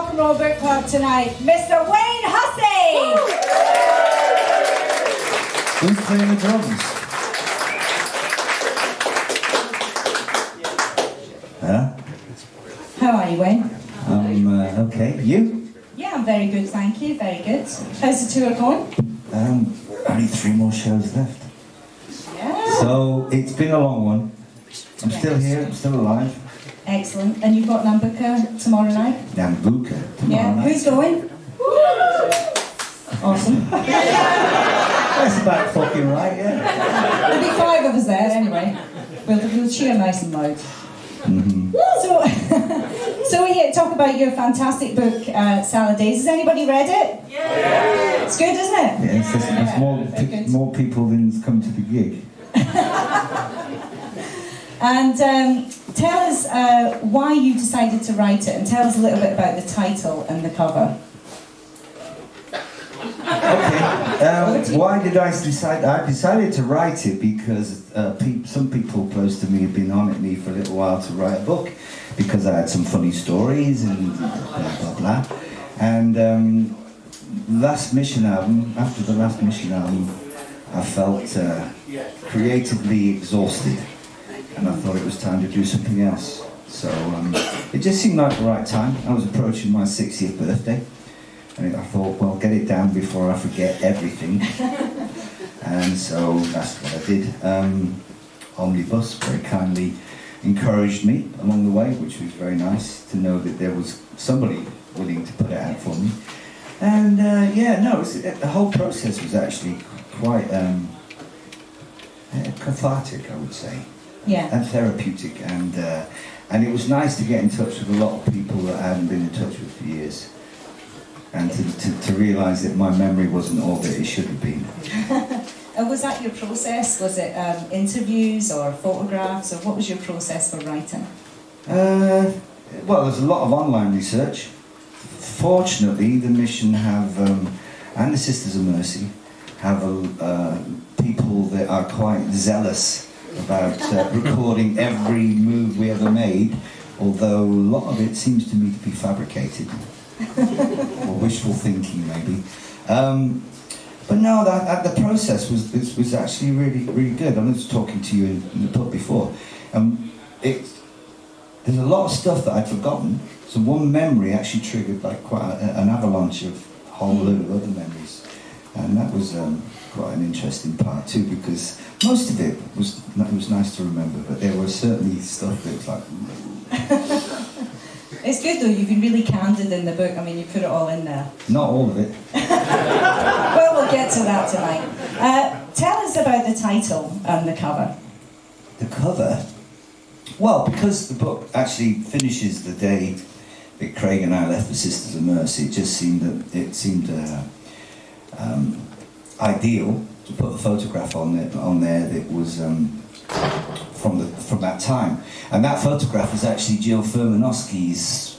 Rock and Roll Book Club tonight, Mr. Wayne Hussey! Who's playing the drums? Huh? How are you, Wayne? Okay. You? Yeah, I'm very good, thank you, very good. How's the tour going? Only 3 more shows left. Yeah. So, it's been a long one. I'm still here, I'm still alive. Excellent. And you've got Nambucca tomorrow night? Nambucca tomorrow night. Who's going? Awesome. That's about fucking right, yeah. There'll be 5 of us there anyway. We'll cheer nice and loud. Mm-hmm. So we're here to talk about your fantastic book, Salad Daze. Has anybody read it? Yeah. It's good, isn't it? Yeah, there's more people than's come to the gig. And tell us why you decided to write it, and tell us a little bit about the title and the cover. Okay. Why did I decide? I decided to write it because some people close to me have been on at me for a little while to write a book, because I had some funny stories and blah blah blah. And after the last Mission album, I felt creatively exhausted, and I thought it was time to do something else. So it just seemed like the right time. I was approaching my 60th birthday. And I thought, well, get it down before I forget everything. And so that's what I did. Omnibus very kindly encouraged me along the way, which was very nice to know that there was somebody willing to put it out for me. And the whole process was actually quite cathartic, I would say. Yeah. And therapeutic. And it was nice to get in touch with a lot of people that I hadn't been in touch with for years. And to realise that my memory wasn't all that it should have been. And was that your process? Was it interviews or photographs, or what was your process for writing? Well, there's a lot of online research. Fortunately, the Mission have, and the Sisters of Mercy, have people that are quite zealous about recording every move we ever made, although a lot of it seems to me to be fabricated. Or wishful thinking, maybe. But no, the process was actually really good. I was talking to you in the pub before. There's a lot of stuff that I'd forgotten. So one memory actually triggered like quite an avalanche of a whole load of other memories, and that was quite an interesting part too, because most of it was nice to remember, but there was certainly stuff that was like. It's good though, you've been really candid in the book. I mean, you put it all in there. Not all of it. Well, we'll get to that tonight. Tell us about the title and the cover. The cover? Well, because the book actually finishes the day that Craig and I left the Sisters of Mercy, it just seemed ideal to put a photograph on there that was from that time. And that photograph is actually Jill Furmanowski's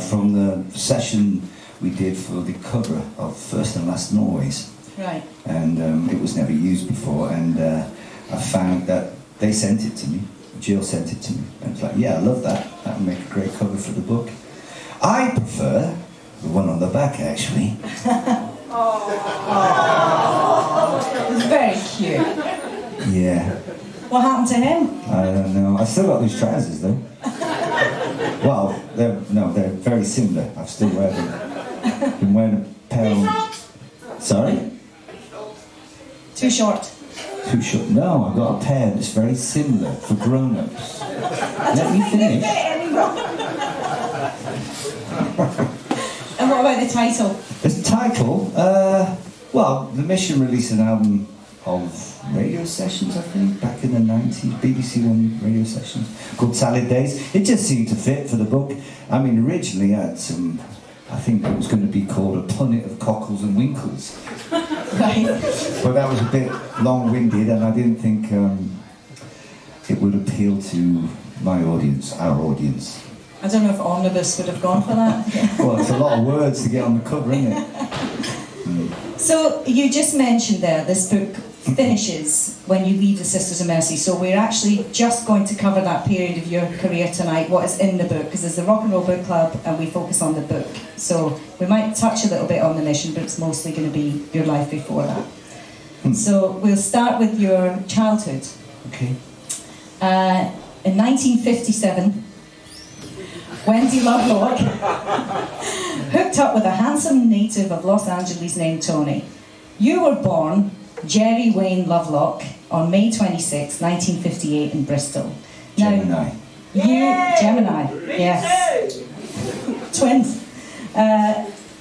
from the session we did for the cover of First and Last Norways. Right. And it was never used before, and I found that they sent it to me. Jill sent it to me. And it's like, yeah, I love that. That would make a great cover for the book. I prefer the one on the back, actually. It was very cute. Yeah. What happened to him? I don't know. I still got these trousers though. Well, they're very similar. I've still wear them. Been wearing a pair of. Sorry? Too short. Too short. No, I've got a pair that's very similar for grown-ups. Let me finish. And what about the title? The title, well, the Mission released an album of radio sessions, I think, back in the 90s, BBC One radio sessions, called Salad Daze. It just seemed to fit for the book. I mean, originally I had some, I think it was going to be called A Punnet of Cockles and Winkles. Right. But that was a bit long-winded, and I didn't think it would appeal to my audience, our audience. I don't know if Omnibus would have gone for that. Well, it's a lot of words to get on the cover, isn't it? So you just mentioned there this book finishes when you leave the Sisters of Mercy. So we're actually just going to cover that period of your career tonight, what is in the book, because there's the Rock and Roll Book Club and we focus on the book. So we might touch a little bit on the mission, but it's mostly going to be your life before that. So we'll start with your childhood. Okay. In 1957, Wendy Lovelock hooked up with a handsome native of Los Angeles named Tony. You were born Jerry Wayne Lovelock on May 26, 1958 in Bristol. Gemini. Gemini, yes. Twins.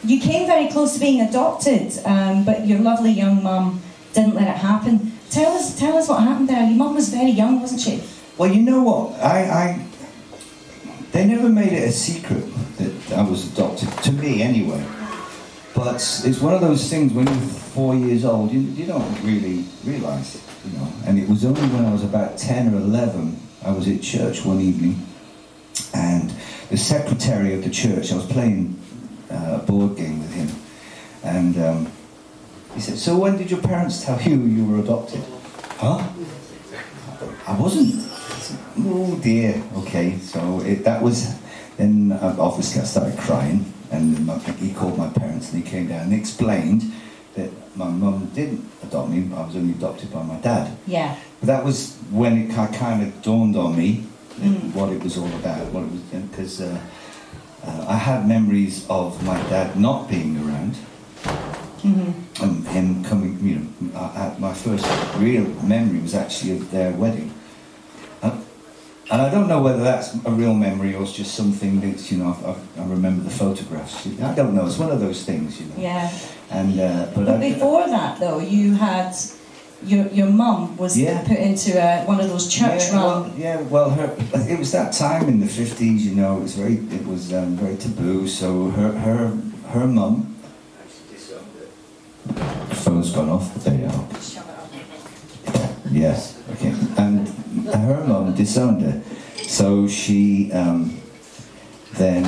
You came very close to being adopted, but your lovely young mum didn't let it happen. Tell us what happened there. Your mum was very young, wasn't she? Well, you know what? They never made it a secret that I was adopted, to me anyway. But it's one of those things when you're 4 years old, you don't really realise, you know. And it was only when I was about 10 or 11, I was at church one evening, and the secretary of the church, I was playing a board game with him, and he said, "So when did your parents tell you were adopted?" Huh? I wasn't. Oh dear. Okay, so that was. Then obviously I started crying, and he called my parents, and he came down and explained that my mum didn't adopt me. I was only adopted by my dad. Yeah. But that was when it kind of dawned on me what it was all about. What it was, because I had memories of my dad not being around. And him coming, you know, my first real memory was actually of their wedding. And I don't know whether that's a real memory or it's just something that's, you know, I remember the photographs. I don't know, it's one of those things, you know. Yeah. And, but before that, though, you had, your mum was put into one of those church-run... it was that time in the 50s, you know, it was very taboo, so her mum... Phone's gone off. There you are. Yes. Okay. And her mum disowned her, so she then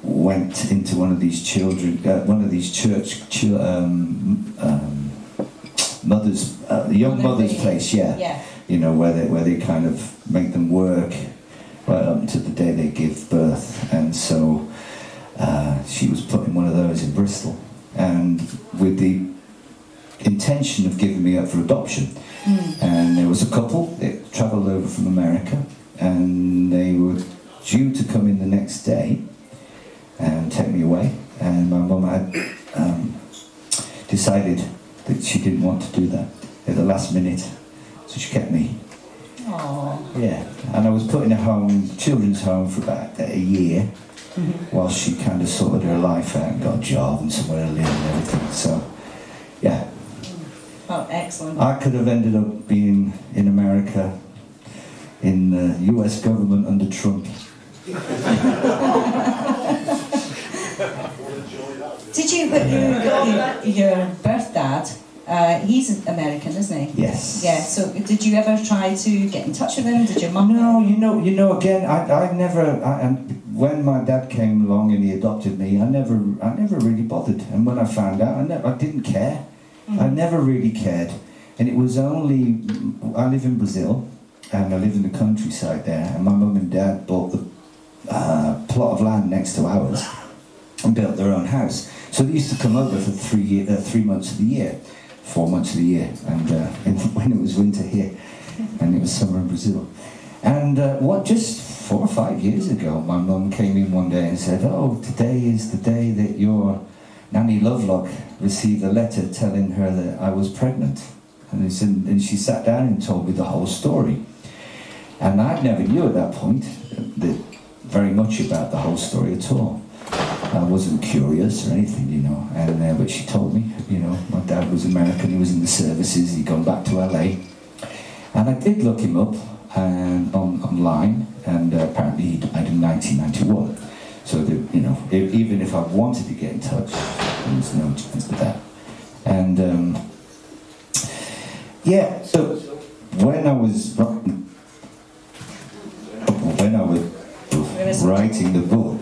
went into one of these church mothers, young mother's place. Yeah. You know, where they kind of make them work right up until the day they give birth, and so. She was put in one of those in Bristol, and with the intention of giving me up for adoption. And there was a couple that travelled over from America, and they were due to come in the next day and take me away. And my mum had decided that she didn't want to do that at the last minute, so she kept me. Aww. Yeah, and I was put in a home, children's home, for about a year. While she kind of sorted her life out and got a job and somewhere to live and everything. So, yeah. Oh, excellent. I could have ended up being in America, in the US government under Trump. Did you, your birth dad, he's American, isn't he? Yes. Yeah, so did you ever try to get in touch with him? Did your mum? No, you know, again, I never, when my dad came along and he adopted me, I never really bothered. And when I found out, I didn't care. I never really cared. And it was only, I live in Brazil, and I live in the countryside there, and my mum and dad bought the plot of land next to ours and built their own house. So they used to come over for 3 months of the year, 4 months of the year, and when it was winter here, and it was summer in Brazil. And just 4 or 5 years ago, my mum came in one day and said, "Oh, today is the day that your Nanny Lovelock received a letter telling her that I was pregnant." And she sat down and told me the whole story. And I never knew at that point very much about the whole story at all. I wasn't curious or anything, you know. And but she told me, you know, my dad was American, he was in the services, he'd gone back to LA. And I did look him up online, and apparently he died in 1991. So that, you know, even if I wanted to get in touch, there was no chance of that. And so when I was writing the book,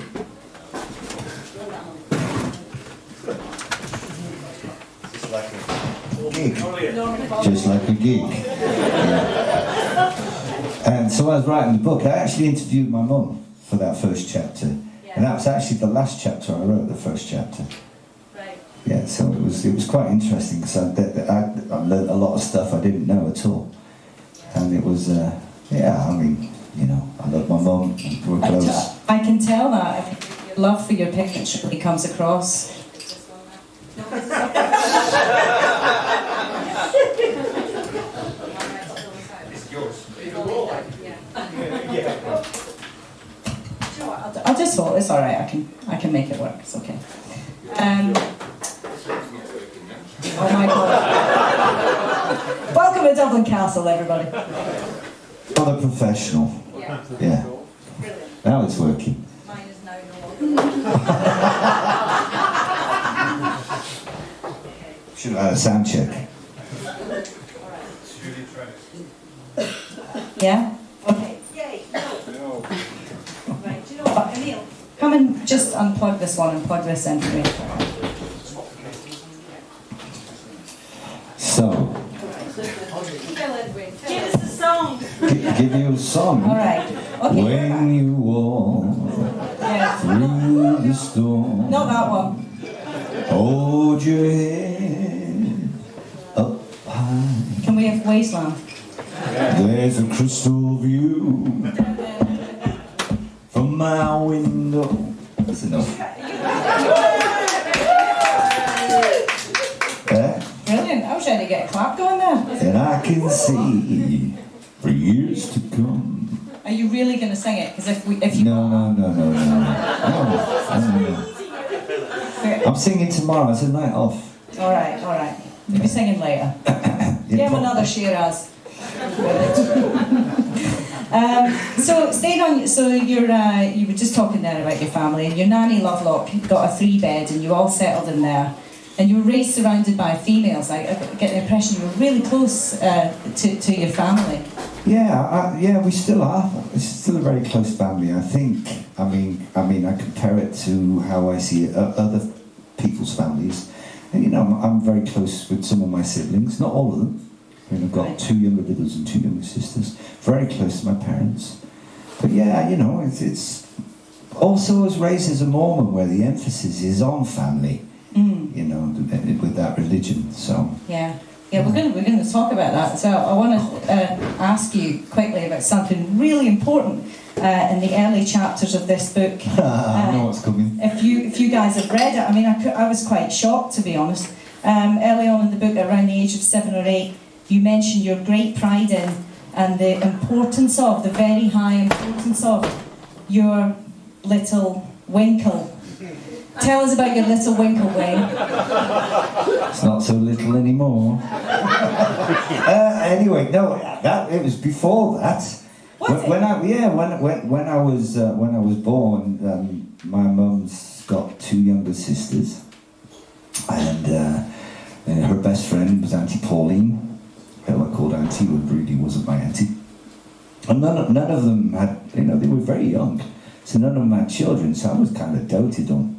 it's like a just like a gig. Yeah. And so I was writing the book. I actually interviewed my mum for that first chapter, and that was actually the last chapter I wrote. The first chapter. Right. Yeah, so it was quite interesting because I learned a lot of stuff I didn't know at all, and it was I mean, you know, I love my mum, and we're close. I can tell that. I mean, your love for your parents really comes across. I'll just hold. It's all right. I can make it work. It's okay. Oh my God! Welcome to Dublin Castle, everybody. Not a professional. Yeah. Now it's working. Mine is now Should have had a sound check. Yeah. Okay. Yay! No. Right. Do you know what, Hamill? Come and just unplug this one and plug this in for me. So, Give us the song. give you a song. All right. Okay. When you walk Yeah. through the storm, Not that one. hold your head up high. Can we have Wasteland? There's a crystal view from my window. That's enough. Brilliant. I was trying to get a clap going there. And I can see for years to come. Are you really going to sing it? Because if you No. I'm singing tomorrow. It's a night off. All right. You'll be singing later. Give him another Shiraz. So staying on. So you were just talking there about your family, and your nanny Lovelock got a 3-bed, and you all settled in there. And you were raised surrounded by females. I get the impression you were really close to your family. Yeah, we still are. It's still a very close family. I think. I mean, I compare it to how I see other people's families, and you know, I'm very close with some of my siblings. Not all of them. I mean, I've got 2 younger brothers and 2 younger sisters. Very close to my parents. But yeah, you know, it's also I was raised as a Mormon, where the emphasis is on family. You know, with that religion. So yeah, we're going to talk about that. So I want to ask you quickly about something really important in the early chapters of this book. I know what's coming. If you guys have read it, I mean, I was quite shocked, to be honest. Early on in the book, around the age of 7 or 8, you mentioned your great pride in and the very high importance of your little winkle. Tell us about your little winkle, Wayne. It's not so little anymore. Anyway, no, it was before that. When I was born, my mum's got 2 younger sisters, and her best friend was Auntie Pauline, who I called Auntie, who really wasn't my auntie. And none of them had, you know, they were very young, so none of them had children. So I was kind of doted on.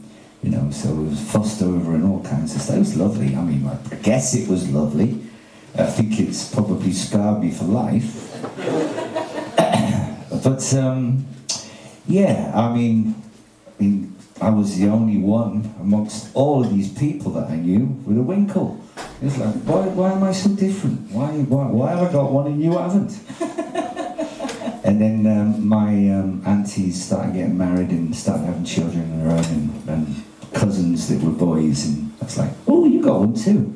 You know, so it was fussed over and all kinds of stuff. It was lovely. I mean, I guess it was lovely. I think it's probably scarred me for life. But yeah, I mean, I was the only one amongst all of these people that I knew with a winkle. It's like, why am I so different? Why have I got one and you haven't? And then my aunties started getting married and started having children of their own, and cousins that were boys, and I was like, oh, you got one too.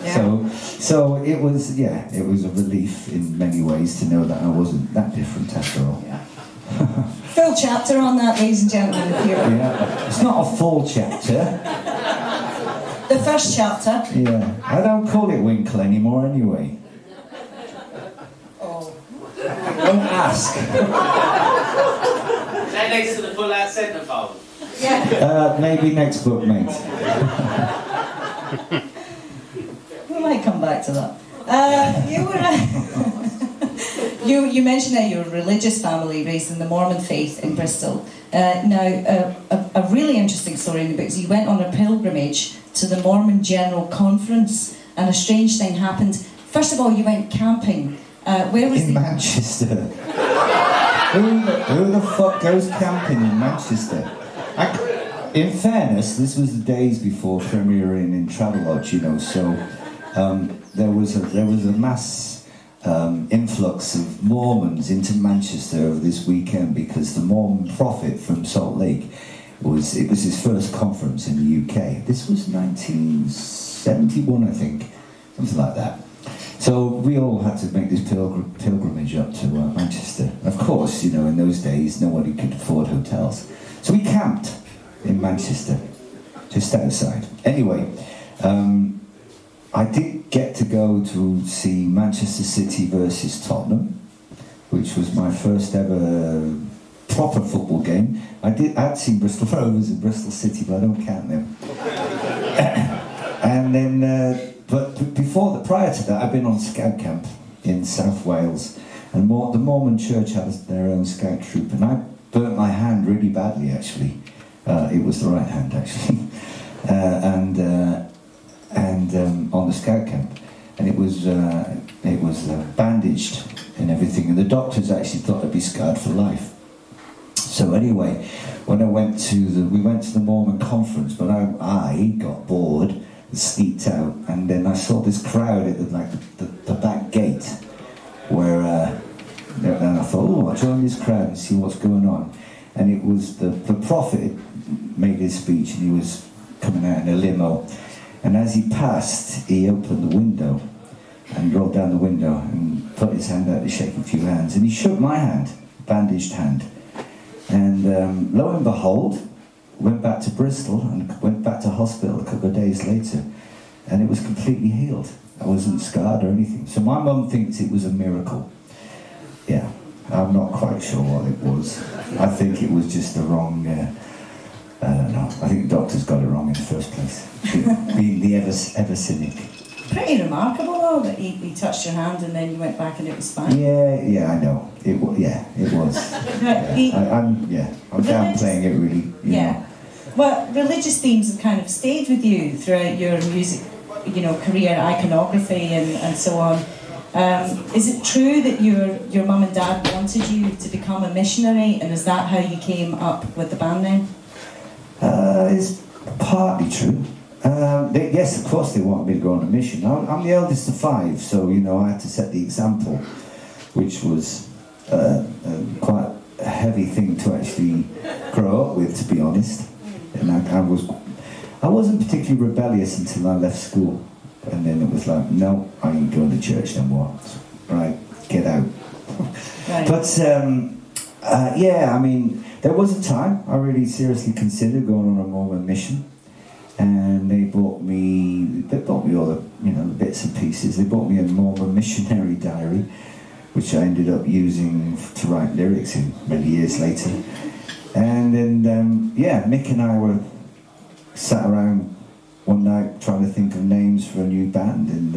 Yeah. So it was a relief in many ways to know that I wasn't that different after all. Yeah. Full chapter on that, ladies and gentlemen. Yeah, it's not a full chapter. The first chapter. Yeah, I don't call it Winkle anymore anyway. Oh. Don't ask. Is that next to the pull-out centrefold? Yeah. Maybe next book, mate. We might come back to that. You mentioned that you're a religious family raised in the Mormon faith in Bristol. Now, a really interesting story in the book is you went on a pilgrimage to the Mormon General Conference and a strange thing happened. First of all, you went camping. Where was In Manchester. who the fuck goes camping in Manchester? In fairness, this was the days before premiering in Travelodge, you know, so there was a mass influx of Mormons into Manchester over this weekend because the Mormon prophet from Salt Lake it was his first conference in the UK. This was 1971, I think, something like that. So we all had to make this pilgrimage up to Manchester. Of course, you know, in those days, nobody could afford hotels. So we camped in Manchester, just outside. Anyway, I did get to go to see Manchester City versus Tottenham, which was my first ever proper football game. I'd seen Bristol Rovers and Bristol City, but I don't count them. And then... But prior to that, I'd been on scout camp in South Wales, and the Mormon church had their own scout troop, and I burnt my hand really badly, actually. It was the right hand, actually, and on the scout camp, and it was bandaged and everything, and the doctors actually thought I'd be scarred for life. So anyway, when we went to the Mormon conference, but I got bored. Sneaked out, and then I saw this crowd at the back gate where and I thought, oh, I'll join this crowd and see what's going on. And it was the prophet made his speech, and he was coming out in a limo, and as he passed, he opened the window and rolled down the window and put his hand out to shake a few hands, and he shook my hand, bandaged hand, and lo and behold, went back to Bristol and went back to hospital a couple of days later, and it was completely healed. I wasn't scarred or anything. So my mum thinks it was a miracle. Yeah, I'm not quite sure what it was. I think it was just the wrong, I don't know, I think the doctors got it wrong in the first place. Being the ever cynic. Pretty remarkable though, that he touched your hand and then you went back and it was fine. Yeah, I know. It was. I'm downplaying it really. You know. Well, religious themes have kind of stayed with you throughout your music, you know, career, iconography and so on. Is it true that your mum and dad wanted you to become a missionary, and is that how you came up with the band name? It's partly true. Yes, of course they wanted me to go on a mission. I'm the eldest of 5, so, you know, I had to set the example, which was quite a heavy thing to actually grow up with, to be honest. And I wasn't particularly rebellious until I left school, and then it was like, no, I ain't going to church no more. Right, get out. Right. But I mean, there was a time I really seriously considered going on a Mormon mission, and they bought me all the, you know, the bits and pieces. They bought me a Mormon missionary diary, which I ended up using to write lyrics in many years later. And then, Mick and I were sat around one night trying to think of names for a new band, and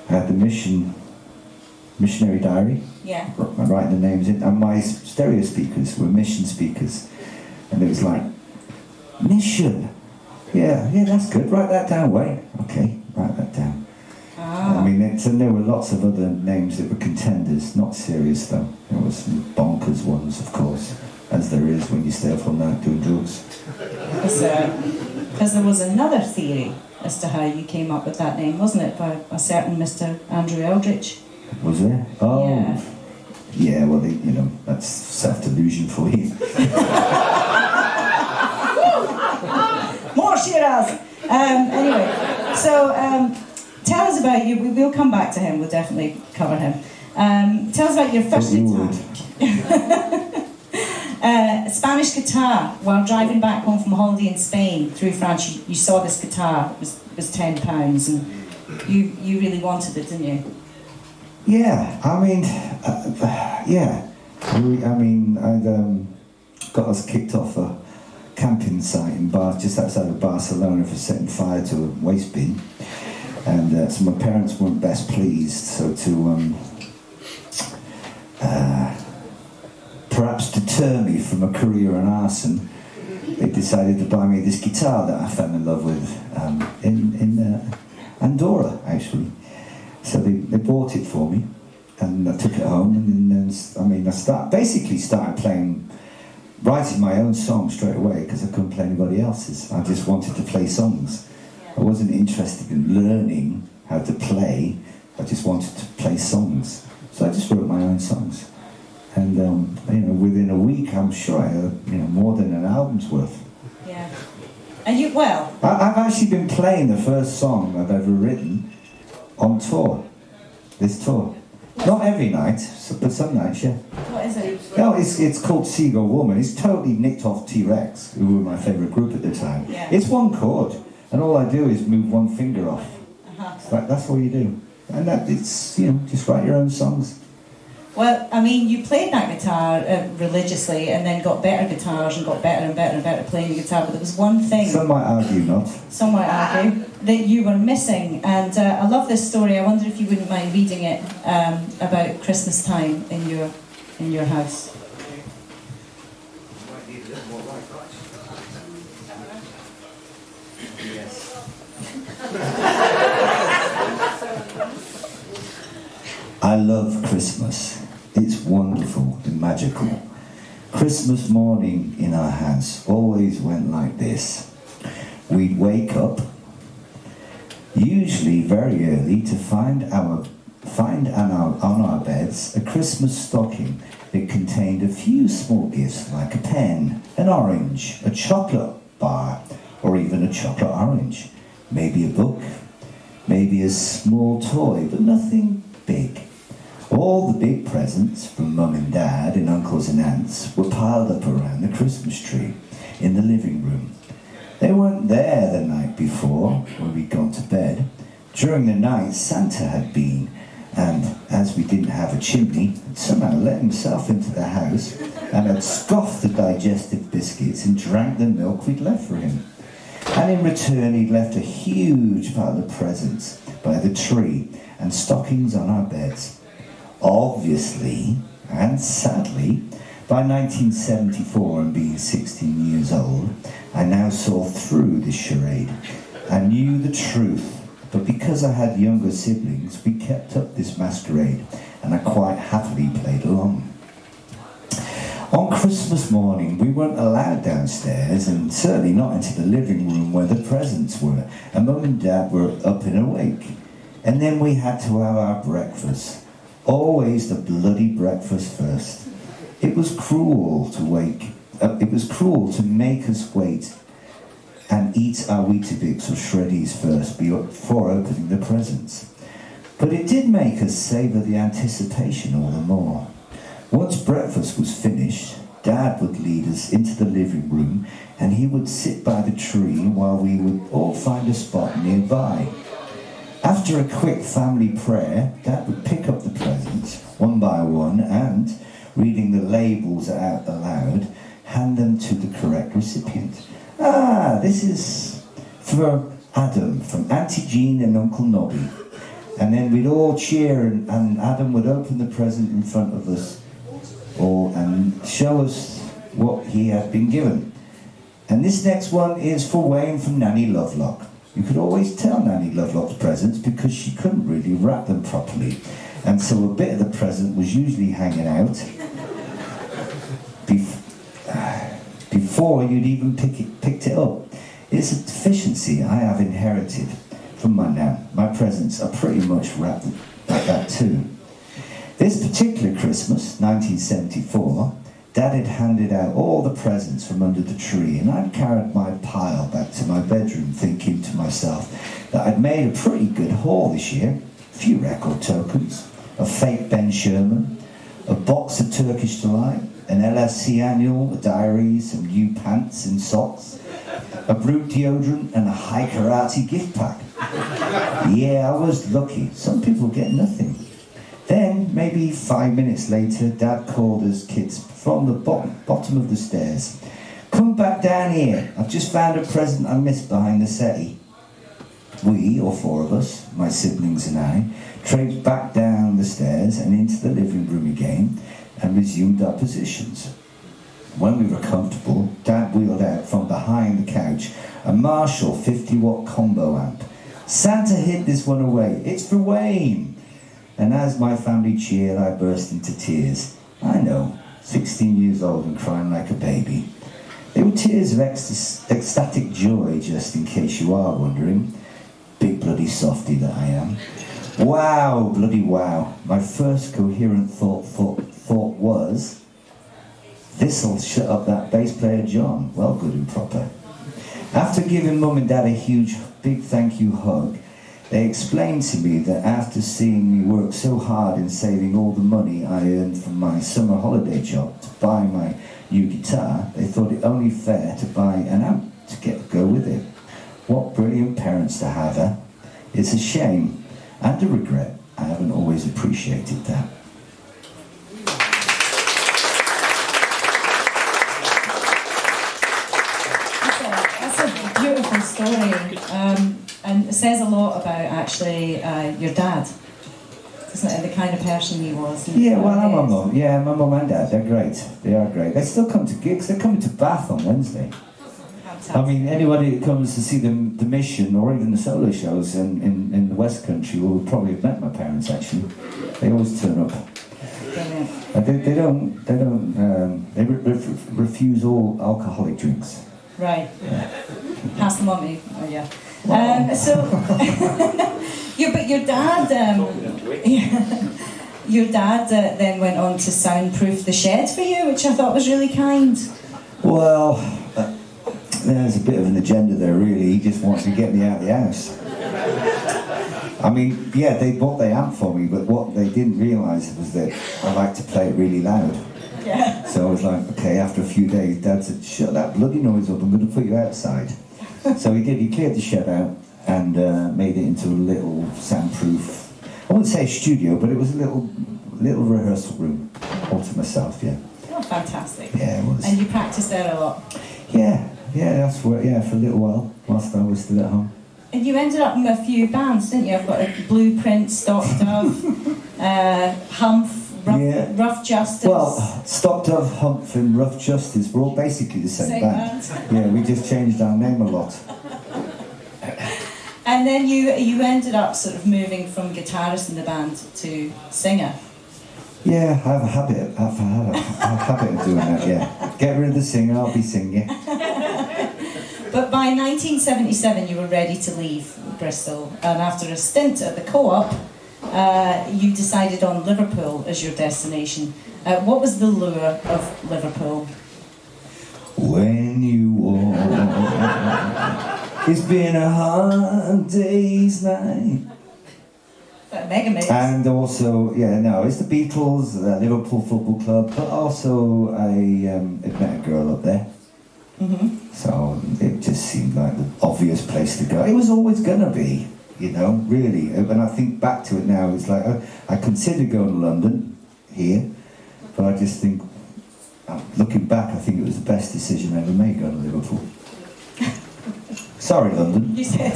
I had the missionary diary. Yeah. Writing the names in, and my stereo speakers were mission speakers, and it was like, mission. Yeah, that's good. Write that down, Wayne. Okay, write that down. Ah. I mean, and there were lots of other names that were contenders, not serious though. There were some bonkers ones, of course, as there is when you stay up all night doing drugs. Because there was another theory as to how you came up with that name, wasn't it, by a certain Mr. Andrew Eldritch? Was there? Oh, yeah. Yeah, well, you know, that's self-delusion for you. More Shiraz! Anyway, so tell us about you. We'll come back to him. We'll definitely cover him. Tell us about your first guitar. Spanish guitar. While driving back home from a holiday in Spain through France, you saw this guitar. It was £10, and you really wanted it, didn't you? Yeah, I mean, I'd got us kicked off a camping site in just outside of Barcelona for setting fire to a waste bin, and so my parents weren't best pleased. So to perhaps deter me from a career in arson, they decided to buy me this guitar that I fell in love with, and Pandora, actually. So they bought it for me, and I took it home, and then, I started playing, writing my own songs straight away, because I couldn't play anybody else's. I just wanted to play songs. I wasn't interested in learning how to play, I just wanted to play songs. So I just wrote my own songs. And, within a week, I'm sure I had, more than an album's worth. Yeah. And I've actually been playing the first song I've ever written on tour. This tour. Not every night, but some nights, yeah. What is it? No, it's called Seagull Woman. It's totally nicked off T-Rex, who were my favourite group at the time. Yeah. It's one chord, and all I do is move one finger off. Uh-huh. That's all you do. And it's, just write your own songs. Well, you played that guitar religiously and then got better guitars and got better and better and better at playing the guitar, but there was one thing... Some might argue not. Some might argue that you were missing, and I love this story. I wonder if you wouldn't mind reading it about Christmas time in your house. I love Christmas. It's wonderful and magical. Christmas morning in our house always went like this. We'd wake up, usually very early, to find on our beds a Christmas stocking that contained a few small gifts like a pen, an orange, a chocolate bar, or even a chocolate orange. Maybe a book, maybe a small toy, but nothing big. All the big presents from Mum and Dad and uncles and aunts were piled up around the Christmas tree in the living room. They weren't there the night before when we'd gone to bed. During the night, Santa had been, and as we didn't have a chimney, had somehow let himself into the house and had scoffed the digestive biscuits and drank the milk we'd left for him. And in return, he'd left a huge pile of presents by the tree and stockings on our beds. Obviously, and sadly, by 1974 and being 16 years old, I now saw through this charade. I knew the truth, but because I had younger siblings, we kept up this masquerade, and I quite happily played along. On Christmas morning, we weren't allowed downstairs, and certainly not into the living room where the presents were, and Mum and Dad were up and awake. And then we had to have our breakfast. Always the bloody breakfast first. It was cruel to make us wait and eat our Weetabix or Shreddies first before opening the presents. But it did make us savour the anticipation all the more. Once breakfast was finished, Dad would lead us into the living room, and he would sit by the tree while we would all find a spot nearby. After a quick family prayer, Dad would pick up the presents, one by one, and, reading the labels out aloud, hand them to the correct recipient. This is for Adam, from Auntie Jean and Uncle Nobby. And then we'd all cheer, and Adam would open the present in front of us all and show us what he had been given. And this next one is for Wayne from Nanny Lovelock. You could always tell Nanny Lovelock's presents because she couldn't really wrap them properly. And so a bit of the present was usually hanging out before you'd even picked it up. It's a deficiency I have inherited from my nan. My presents are pretty much wrapped like that too. This particular Christmas, 1974, Dad had handed out all the presents from under the tree, and I'd carried my pile back to my bedroom, thinking to myself that I'd made a pretty good haul this year. A few record tokens, a fake Ben Sherman, a box of Turkish Delight, an LSC annual, a diary, some new pants and socks, a Brute deodorant, and a high karate gift pack. Yeah, I was lucky. Some people get nothing. Then, maybe 5 minutes later, Dad called us kids from the bottom of the stairs. Come back down here. I've just found a present I missed behind the settee. We, or four of us, my siblings and I, traipsed back down the stairs and into the living room again and resumed our positions. When we were comfortable, Dad wheeled out from behind the couch a Marshall 50-watt combo amp Santa hid this one away. It's for Wayne. And as my family cheered, I burst into tears. I know, 16 years old and crying like a baby. They were tears of ecstatic joy, just in case you are wondering. Big bloody softy that I am. Wow, bloody wow. My first coherent thought was, this'll shut up that bass player John. Well, good and proper. After giving Mum and Dad a huge, big thank you hug, they explained to me that after seeing me work so hard in saving all the money I earned from my summer holiday job to buy my new guitar, they thought it only fair to buy an amp to go with it. What brilliant parents to have, eh? It's a shame and a regret. I haven't always appreciated that. That's a beautiful story, and it says a lot about actually your dad, doesn't it, and the kind of person he was. Yeah, well, my mum and dad, they're great. They are great. They still come to gigs. They're coming to Bath on Wednesday. I mean, anybody that comes to see the mission or even the solo shows in the West Country will probably have met my parents. Actually, they always turn up. Brilliant. They refuse all alcoholic drinks. Right. Yeah. Pass them on me. Oh, yeah. But your dad, your dad then went on to soundproof the shed for you, which I thought was really kind. Well, there's a bit of an agenda there, really. He just wants to get me out of the house. I mean, yeah, they bought the amp for me, but what they didn't realise was that I like to play it really loud. Yeah. So I was like, okay, after a few days, Dad said, shut that bloody noise up, I'm going to put you outside. So he did, he cleared the shed out and made it into a little soundproof, I wouldn't say studio, but it was a little rehearsal room all to myself, yeah. Oh, fantastic. Yeah, it was. And you practiced there a lot? Yeah, that's where, for a little while, whilst I was still at home. And you ended up in a few bands, didn't you? I've got a Blueprint, Stock Dove, Humph, Rough Justice. Well, Stock Dove, Humph and Rough Justice were all basically the same band. Yeah, we just changed our name a lot. And then you ended up sort of moving from guitarist in the band to singer. Yeah, I have a habit. I've had a habit of doing that, yeah. Get rid of the singer, I'll be singing. But by 1977 you were ready to leave Bristol, and after a stint at the Co-op, you decided on Liverpool as your destination. What was the lure of Liverpool? When you walk, it's been a hard day's night. Mega mix. And also, it's the Beatles, Liverpool Football Club, but also I met a girl up there. Mm-hmm. So it just seemed like the obvious place to go. It was always gonna be, really. When I think back to it now, it's like I considered going to London here, but I just think, looking back, I think it was the best decision I ever made going to Liverpool. Sorry, London. You said.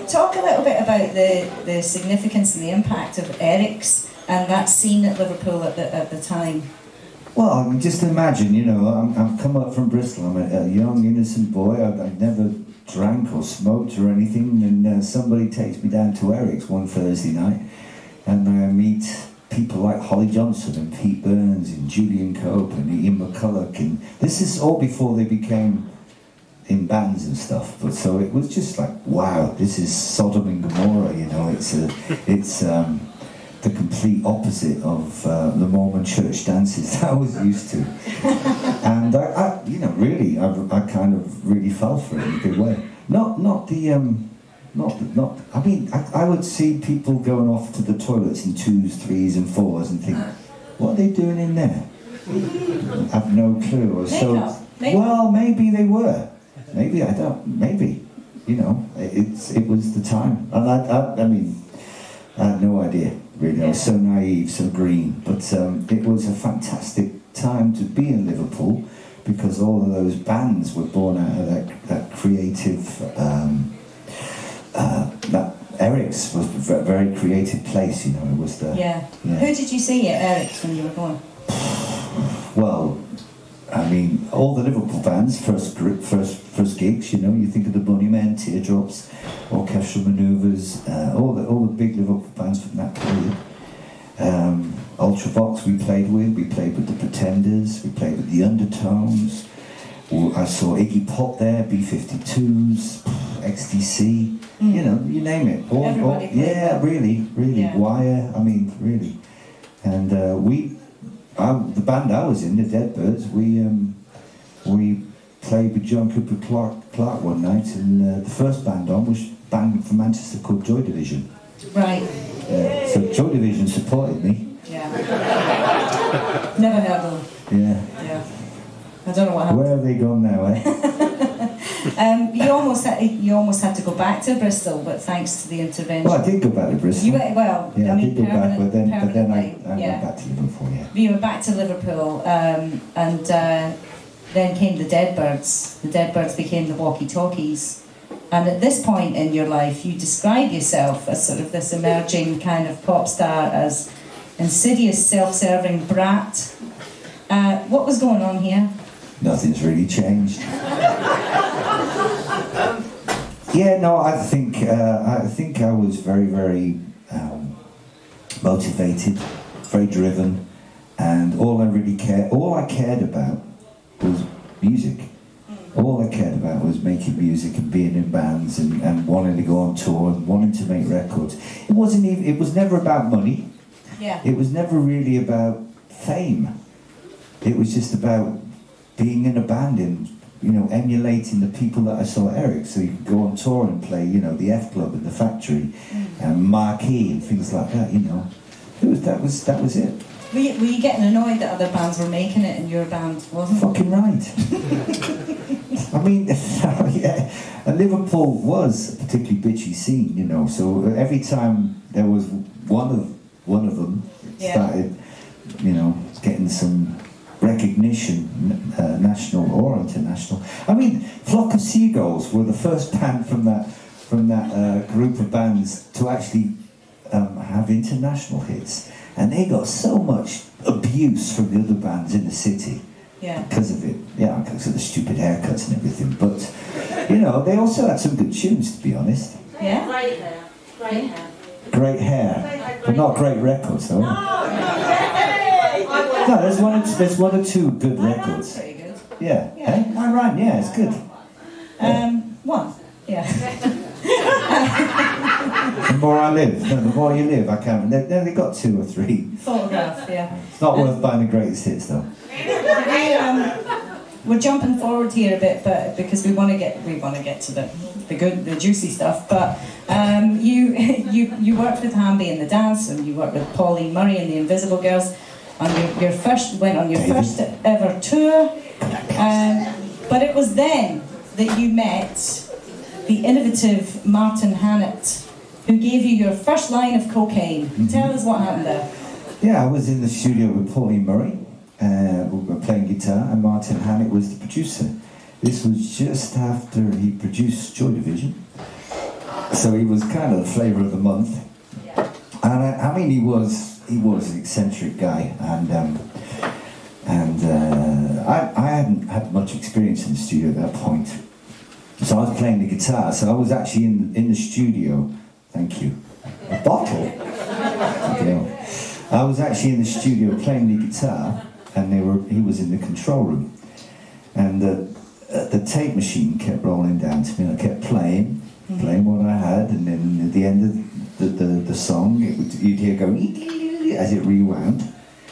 Talk a little bit about the significance and the impact of Eric's and that scene at Liverpool at the time. Well, I mean, just imagine, I'm come up from Bristol, I'm a young, innocent boy, I've never drank or smoked or anything, and somebody takes me down to Eric's one Thursday night, and I meet people like Holly Johnson and Pete Burns and Julian Cope and Ian McCulloch, and this is all before they became in bands and stuff, but so it was just like, wow, this is Sodom and Gomorrah, it's the complete opposite of the Mormon church dances that I was used to. And I kind of really fell for it in a good way. I would see people going off to the toilets in 2s, 3s and 4s and think, what are they doing in there? I have no clue. Well, maybe they were. Maybe, I don't, maybe. It was the time. And I had no idea, really. I was so naive, so green. But it was a fantastic time to be in Liverpool because all of those bands were born out of that creative... that Eric's was a very creative place, it was the... Yeah. Who did you see at Eric's when you were born? Well, I mean, all the Liverpool bands, first gigs, you know, you think of the Bunnymen, Teardrops, Orchestral Manoeuvres, all the big Liverpool bands from that period. Ultravox we played with the Pretenders, we played with the Undertones. I saw Iggy Pop there, B-52s, XTC, you know, you name it. Everybody played that. Really, Yeah. Wire, I mean, really. And the band I was in, the Deadbirds, we played with John Cooper Clarke one night, and the first band on was a band from Manchester called Joy Division. Right. So Joy Division supported me. Yeah. Never heard of them. Yeah. Yeah. I don't know what happened. Where have they gone now, eh? You almost had to go back to Bristol, but thanks to the intervention. Well, I did go back to Bristol. You went, well, Yeah, I mean, did go back, but then I permanently, went back to Liverpool, yeah. You went back to Liverpool, and then came the Deadbirds. The Deadbirds became the Walkie Talkies. And at this point in your life, you describe yourself as sort of this emerging kind of pop star, as insidious, self-serving brat. What was going on here? Nothing's really changed. Yeah, no, I think I was very, very motivated, very driven, and all I cared about was music. All I cared about was making music and being in bands and wanting to go on tour and wanting to make records. It was never about money. Yeah. It was never really about fame. It was just about being in a band and, you know, emulating the people that I saw Eric, so you could go on tour and play, you know, the F Club and the Factory and Marquee and things like that, you know. That was it. Were you getting annoyed that other bands were making it and your band wasn't? Fucking right. I mean, yeah, and Liverpool was a particularly bitchy scene, you know, so every time there was one of them started, you know, getting some recognition, national or international. I mean, Flock of Seagulls were the first band from that group of bands to actually have international hits, and they got so much abuse from the other bands in the city because of it. Yeah, because of the stupid haircuts and everything. But you know, they also had some good tunes, to be honest. Yeah. Great hair. Great hair. Great hair, but not great records, though. No, there's one or two good records. Pretty good. Yeah. Hey? My rhyme, yeah, it's good. One. Yeah. The more I live, no, the more you live, I can't. They got two or three. Photograph. Yeah. It's not worth buying the greatest hits, though. We're jumping forward here a bit, but because we want to get to the good, the juicy stuff. But you worked with Hamby in the dance, and you worked with Pauline Murray and the Invisible Girls. On your first ever tour, but it was then that you met the innovative Martin Hannett, who gave you your first line of cocaine. Mm-hmm. Tell us what happened there. Yeah, I was in the studio with Pauline Murray. We were playing guitar, and Martin Hannett was the producer. This was just after he produced Joy Division, so he was kind of the flavour of the month. Yeah. And I mean, he was an eccentric guy, and I hadn't had much experience in the studio at that point, so I was playing the guitar. So I was actually in the studio. Thank you. A bottle. Okay. I was actually in the studio playing the guitar, and he was in the control room, and the tape machine kept rolling down to me, and I kept playing what I had, and then at the end of the song, you'd hear going as it rewound,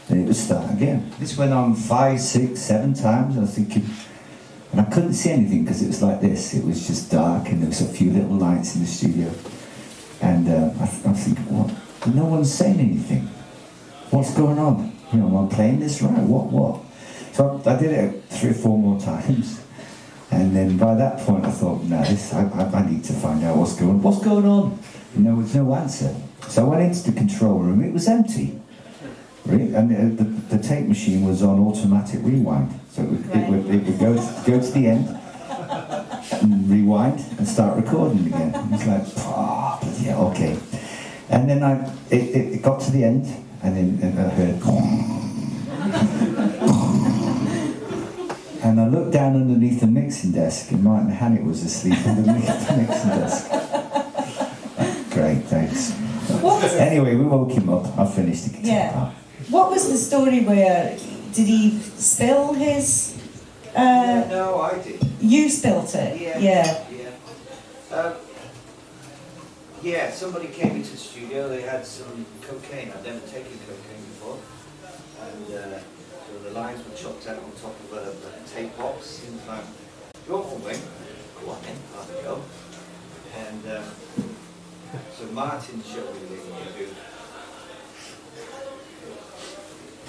and it would start again. This went on 5, 6, 7 times. I was thinking, and I couldn't see anything because it was like this. It was just dark, and there was a few little lights in the studio. And I was thinking, what? No one's saying anything. What's going on? You know, am I playing this right? What? So I did it 3 or 4 more times, and then by that point I thought, no, I need to find out what's going on. And there was no answer. So I went into the control room. It was empty, really, and the tape machine was on automatic rewind. So it would go to the end, and rewind, and start recording again. It was like, yeah, okay. And then it got to the end, and then I heard, And I looked down underneath the mixing desk, and Martin Hannett was asleep underneath the mixing desk. Great, thanks. Anyway, we woke him up. I finished the guitar part. What was the story where, did he spill his... No, I did. You spilt it? Yeah, somebody came into the studio, they had some cocaine. I'd never taken cocaine before. And so the lines were chopped out on top of a tape box. He was like, "Do you want one, Wayne?" "Go on then, I'll go." And so Martin showed me the thing to do.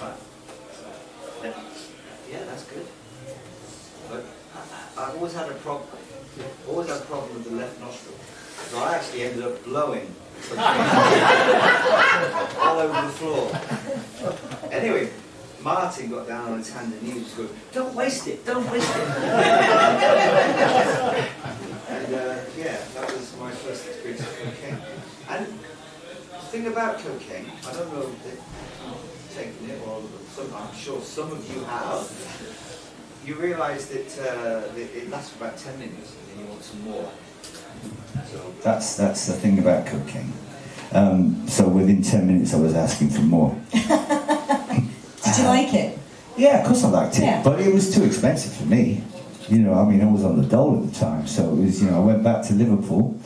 Right. Yeah, that's good. But I've always had a problem. Always had a problem with the left nostril. So I actually ended up blowing all over the floor. Anyway, Martin got down on his hand and knees and going, "Don't waste it, don't waste it." And yeah, that was my first experience of cocaine. And the thing about cocaine, I don't know if you've taken it, or I'm sure some of you have. You realise that it lasts for about 10 minutes and then you want some more. So that's the thing about cocaine. So within 10 minutes I was asking for more. Did you like it? Yeah, of course I liked it, Yeah. but it was too expensive for me. You know, I mean, I was on the dole at the time, so it was, you know, I went back to Liverpool.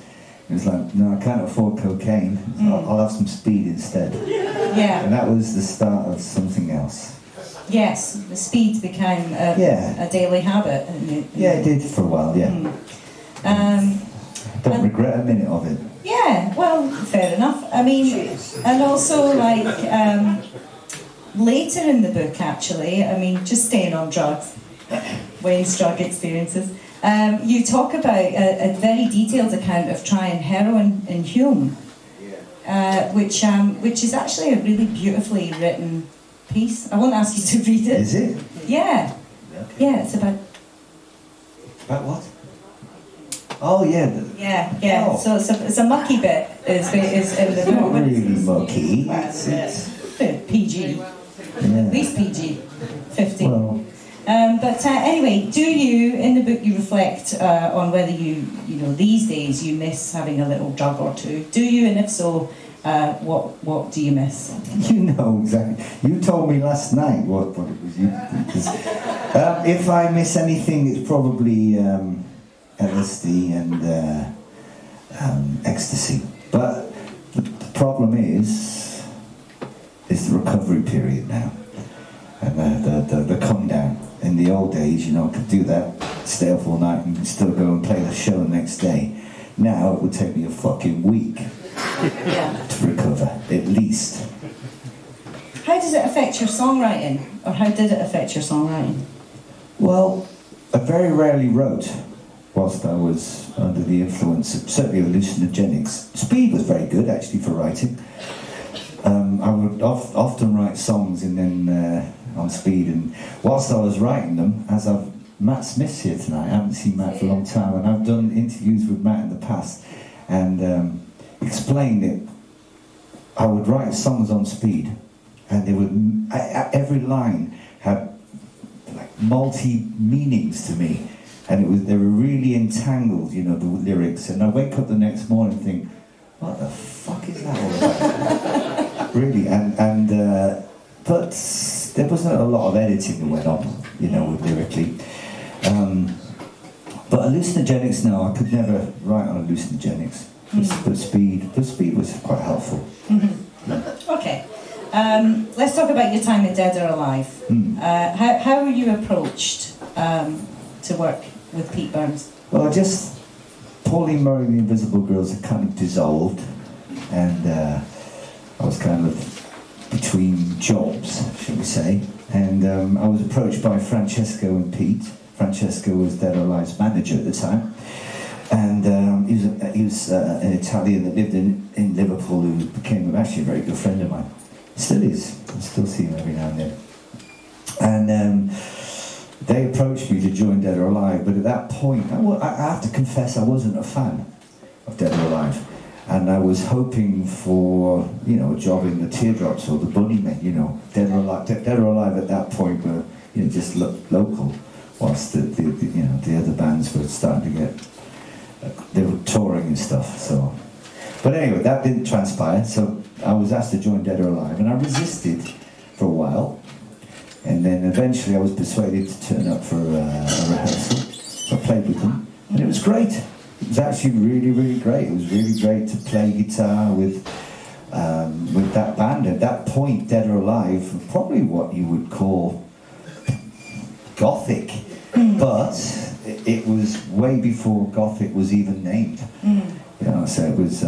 It was like, no, I can't afford cocaine. I'll have some speed instead. Yeah. And that was the start of something else. Yes, the speed became a daily habit. Yeah, it did for a while, yeah. Don't regret a minute of it. Yeah, well, fair enough. I mean, and also like later in the book, actually, I mean, just staying on drugs, Wayne's drug experiences, you talk about a very detailed account of trying heroin in Hume, which is actually a really beautifully written piece. I won't ask you to read it. Is it? Yeah. Okay. Yeah, it's about... About what? Oh, yeah. Yeah. Oh. So it's a mucky bit is in the It's not book. really mucky. It's PG. At least PG. 15. well, But anyway, do you, in the book, you reflect on whether you know, these days you miss having a little drug or two? Do you, and if so, what do you miss? you know exactly. You told me last night what it was you did. If I miss anything, it's probably LSD and ecstasy. But the problem is the recovery period now. And the come down. In the old days, you know, I could do that, stay up all night and still go and play the show the next day. Now it would take me a fucking week to recover, at least. How does it affect your songwriting? Or how did it affect your songwriting? Well, I very rarely wrote whilst I was under the influence of, certainly, hallucinogenics. Speed was very good, actually, for writing. I would often write songs and then on speed, and whilst I was writing them, Matt Smith's here tonight. I haven't seen Matt for a long time, and I've done interviews with Matt in the past, and explained that I would write songs on speed, and they would every line had like multi-meanings to me, and they were really entangled, you know, the lyrics, and I wake up the next morning and think, what the fuck is that all about? Really, but there wasn't a lot of editing that went on, you know, lyrically. But hallucinogenics, no, I could never write on hallucinogenics. But speed was quite helpful. Okay. Let's talk about your time in Dead or Alive. How were you approached to work with Pete Burns? Well, Pauline Murray and the Invisible Girls had kind of dissolved, and I was kind of between jobs, shall we say, and I was approached by Francesco and Pete. Francesco was Dead or Alive's manager at the time, and he was an Italian that lived in Liverpool, who became actually a very good friend of mine. Still is. I still see him every now and then. And they approached me to join Dead or Alive, but at that point, I have to confess, I wasn't a fan of Dead or Alive. And I was hoping for, you know, a job in the Teardrops or the Bunnymen, you know. Dead or Alive at that point were, you know, just local. whilst the other bands were starting to get, they were touring and stuff. So, but anyway, that didn't transpire. So I was asked to join Dead or Alive, and I resisted for a while, and then eventually I was persuaded to turn up for a rehearsal. So I played with them, and it was great. It was actually really, really great. It was really great to play guitar with that band. At that point, Dead or Alive were probably what you would call Gothic, but it was way before Gothic was even named. You know, so it was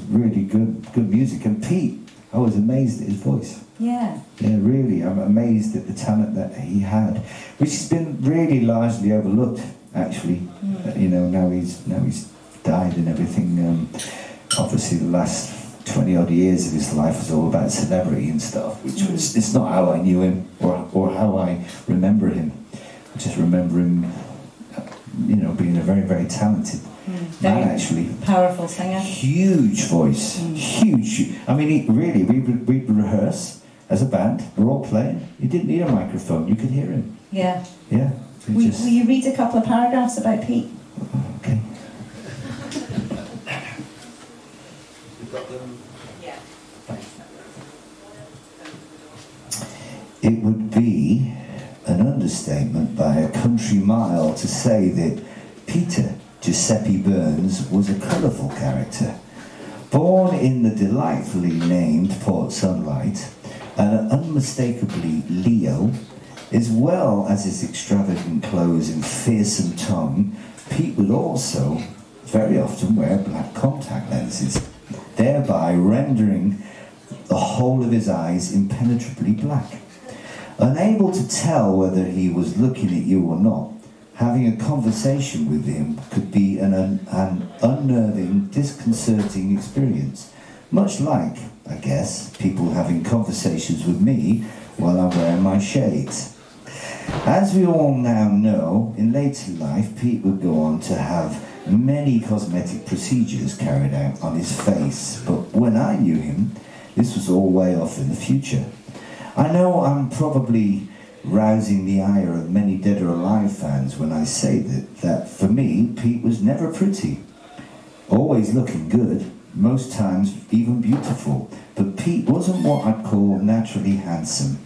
really good music. And Pete, I was amazed at his voice. Yeah. Yeah, really, I'm amazed at the talent that he had, which has been really largely overlooked. Actually, you know, now he's died and everything. Obviously, the last 20 odd years of his life was all about celebrity and stuff, which was it's not how I knew him or how I remember him. I just remember him, you know, being a very, very talented man, actually. Powerful singer. Huge voice, huge. I mean, we'd rehearse as a band. We're all playing. He didn't need a microphone. You could hear him. Yeah. Yeah. Will you read a couple of paragraphs about Pete? Okay. You've got them? Yeah. It would be an understatement by a country mile to say that Peter Giuseppe Burns was a colourful character. Born in the delightfully named Port Sunlight, and unmistakably Leo, as well as his extravagant clothes and fearsome tongue, Pete would also very often wear black contact lenses, thereby rendering the whole of his eyes impenetrably black. Unable to tell whether he was looking at you or not, having a conversation with him could be an unnerving, disconcerting experience. Much like, I guess, people having conversations with me while I'm wearing my shades. As we all now know, in later life, Pete would go on to have many cosmetic procedures carried out on his face, but when I knew him, this was all way off in the future. I know I'm probably rousing the ire of many Dead or Alive fans when I say that for me, Pete was never pretty. Always looking good, most times even beautiful, but Pete wasn't what I'd call naturally handsome.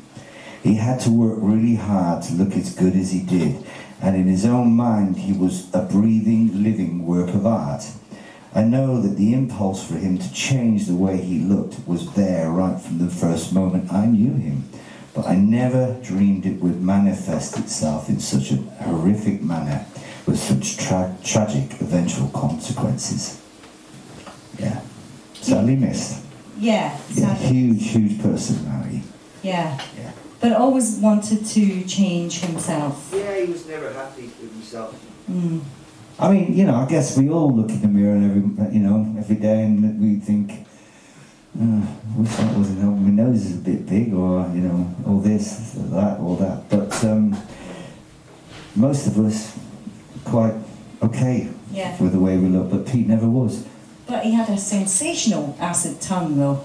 He had to work really hard to look as good as he did, and in his own mind he was a breathing, living work of art. I know that the impulse for him to change the way he looked was there right from the first moment I knew him, but I never dreamed it would manifest itself in such a horrific manner with such tragic eventual consequences. Yeah. Sadly missed. Yeah. Yeah, Sadly. huge personality. Yeah. Yeah. But always wanted to change himself. Yeah, he was never happy with himself. I mean, you know, I guess we all look in the mirror every day and we think, wish that wasn't, my nose is a bit big, or, you know, all this, or that. But most of us quite okay with the way we look, but Pete never was. But he had a sensational acid tongue, though.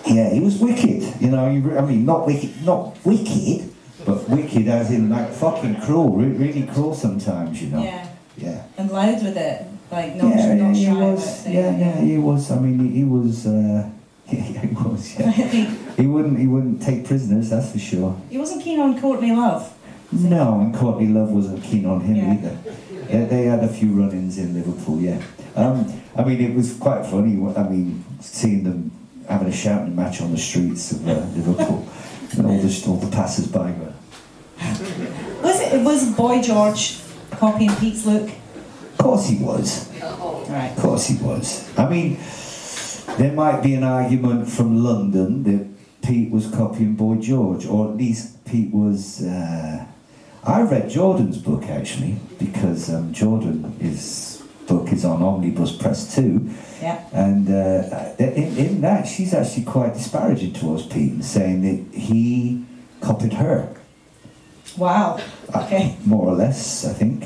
Yeah, he was wicked. You know, not wicked, but wicked as in like fucking cruel, really cruel sometimes. You know. Yeah. Yeah. And loud with it, like not he shy was. about it. Yeah, he was. I mean, he was. He was. Yeah. He wouldn't take prisoners. That's for sure. He wasn't keen on Courtney Love. No, and Courtney Love wasn't keen on him Yeah. either. They had a few run-ins in Liverpool. Yeah. I mean, it was quite funny. I mean, seeing them having a shouting match on the streets of Liverpool, and all the passers-by were. Was Boy George copying Pete's look? Of course he was. Right. Of course he was. I mean, there might be an argument from London that Pete was copying Boy George, or at least Pete was. I read Jordan's book actually, because Jordan's book is on Omnibus Press too. Yeah. And in that, she's actually quite disparaging towards Pete and saying that he copied her. Wow. Okay. More or less, I think,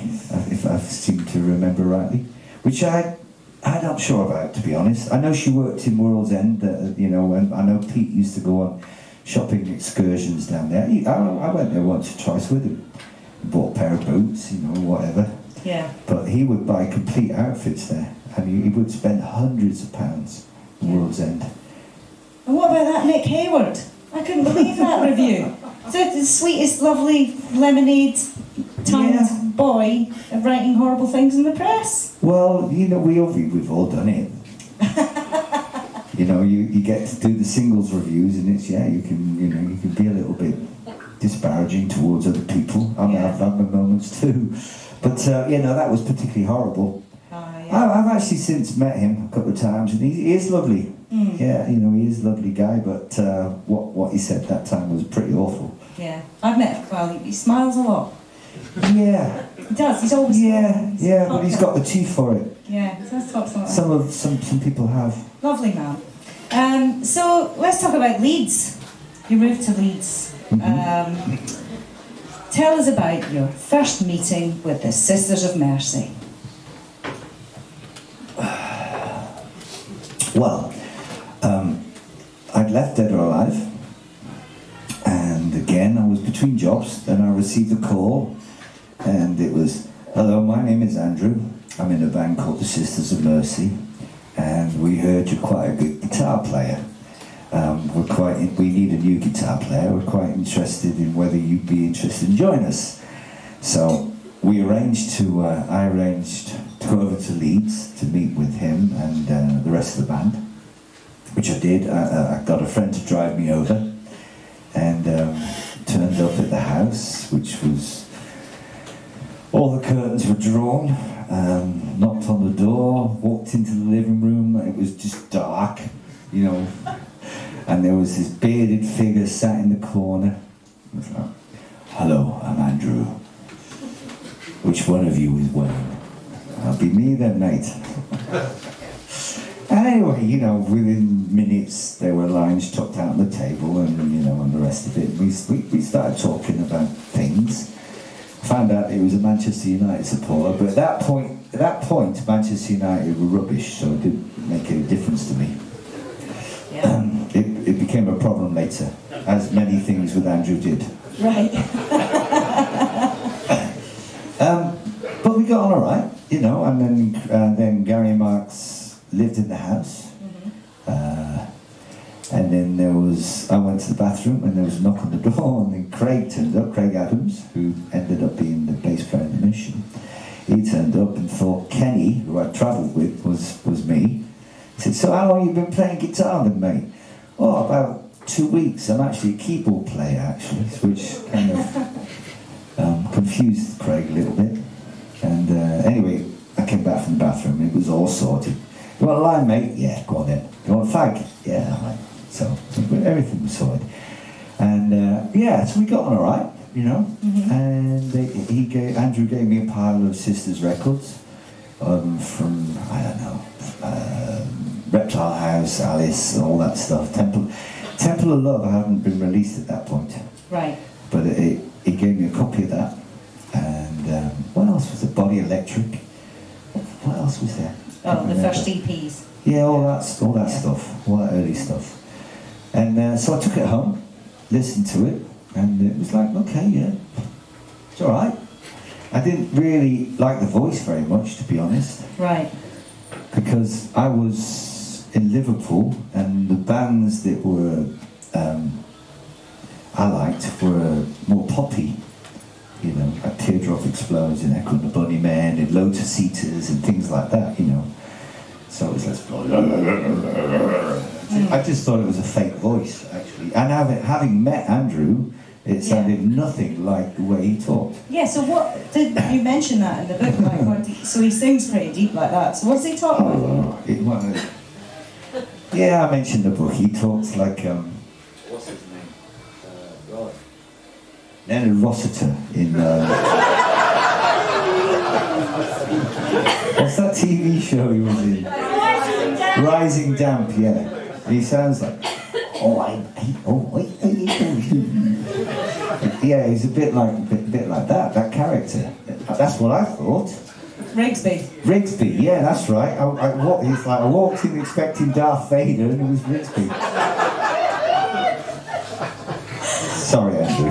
if I seem to remember rightly. Which I'm not sure about, to be honest. I know she worked in World's End, and I know Pete used to go on shopping excursions down there. I went there once or twice with him. Bought a pair of boots, whatever. Yeah. But he would buy complete outfits there, and he would spend hundreds of pounds at World's End. And what about that Nick Hayward? I couldn't believe that review. The sweetest, lovely lemonade tongued boy writing horrible things in the press. Well, we've all done it. You get to do the singles reviews, and it's you can be a little bit disparaging towards other people. I've had my moments too, but that was particularly horrible. I've actually since met him a couple of times, and he is lovely. Yeah, he is a lovely guy, but what he said that time was pretty awful. Yeah, I've met him. Well, he smiles a lot. Yeah. He does. He's always smiling. But he's got the teeth for it. Yeah, he does talk something. Some people have. Lovely man. So let's talk about Leeds. You moved to Leeds. Tell us about your first meeting with the Sisters of Mercy. Well, I'd left Dead or Alive, and again I was between jobs. Then I received a call, and it was, "Hello, my name is Andrew. I'm in a band called the Sisters of Mercy, and we heard you're quite a good guitar player. We need a new guitar player. We're quite interested in whether you'd be interested in joining us." So I arranged to go over to Leeds to meet with him and the rest of the band, which I did. I got a friend to drive me over, and turned up at the house, which was, all the curtains were drawn, knocked on the door, walked into the living room. It was just dark, and there was this bearded figure sat in the corner. It was like, "Hello, I'm Andrew. Which one of you is Wayne?" "I'll be me then, mate." And anyway, within minutes there were lines tucked out on the table, and and the rest of it. We started talking about things. Found out he was a Manchester United supporter, but at that point, Manchester United were rubbish, so it didn't make any difference to me. Yeah. It became a problem later, as many things with Andrew did. Right. But we got on all right, and then Gary and Marks lived in the house. And then I went to the bathroom, and there was a knock on the door, and then Craig turned up, Craig Adams, who ended up being the bass player in the Mission. He turned up and thought Kenny, who I'd travelled with, was me. He said, "So how long have you been playing guitar then, mate?" "Oh, about 2 weeks. I'm actually a keyboard player, actually," which kind of confused Craig a little bit. And anyway, I came back from the bathroom, and it was all sorted. "You want a line, mate?" "Yeah, go on then." "You want a fag?" "Yeah, mate." So everything was sorted. And so we got on all right, And Andrew gave me a pile of Sisters records from, I don't know, Reptile House, Alice, all that stuff. Temple of Love hadn't been released at that point. Right. But he gave me a copy of that. And what else was there? Body Electric. What else was there? Oh, the first EPs. Yeah, all that stuff, all that early stuff. And so I took it home, listened to it, and it was like, okay, yeah, it's all right. I didn't really like the voice very much, to be honest. Right. Because I was in Liverpool, and the bands that were I liked were more poppy. Like Teardrop Explosion, Echo and the Bunnymen, and Lotus Eaters, and things like that. So it was I just thought it was a fake voice, actually. And having met Andrew, it sounded nothing like the way he talked. Yeah, so what, did you mention that in the book? So he sings pretty deep like that. So what's he talking about? Yeah, I mentioned the book. He talks like... What's his name? God. Leonard Rossiter in... what's that TV show he was in? Rising Damp, yeah. He sounds like... Yeah, he's a bit like that character. That's what I thought. Rigsby, yeah, that's right. I walked in expecting Darth Vader, and it was Rigsby. Sorry, Andrew.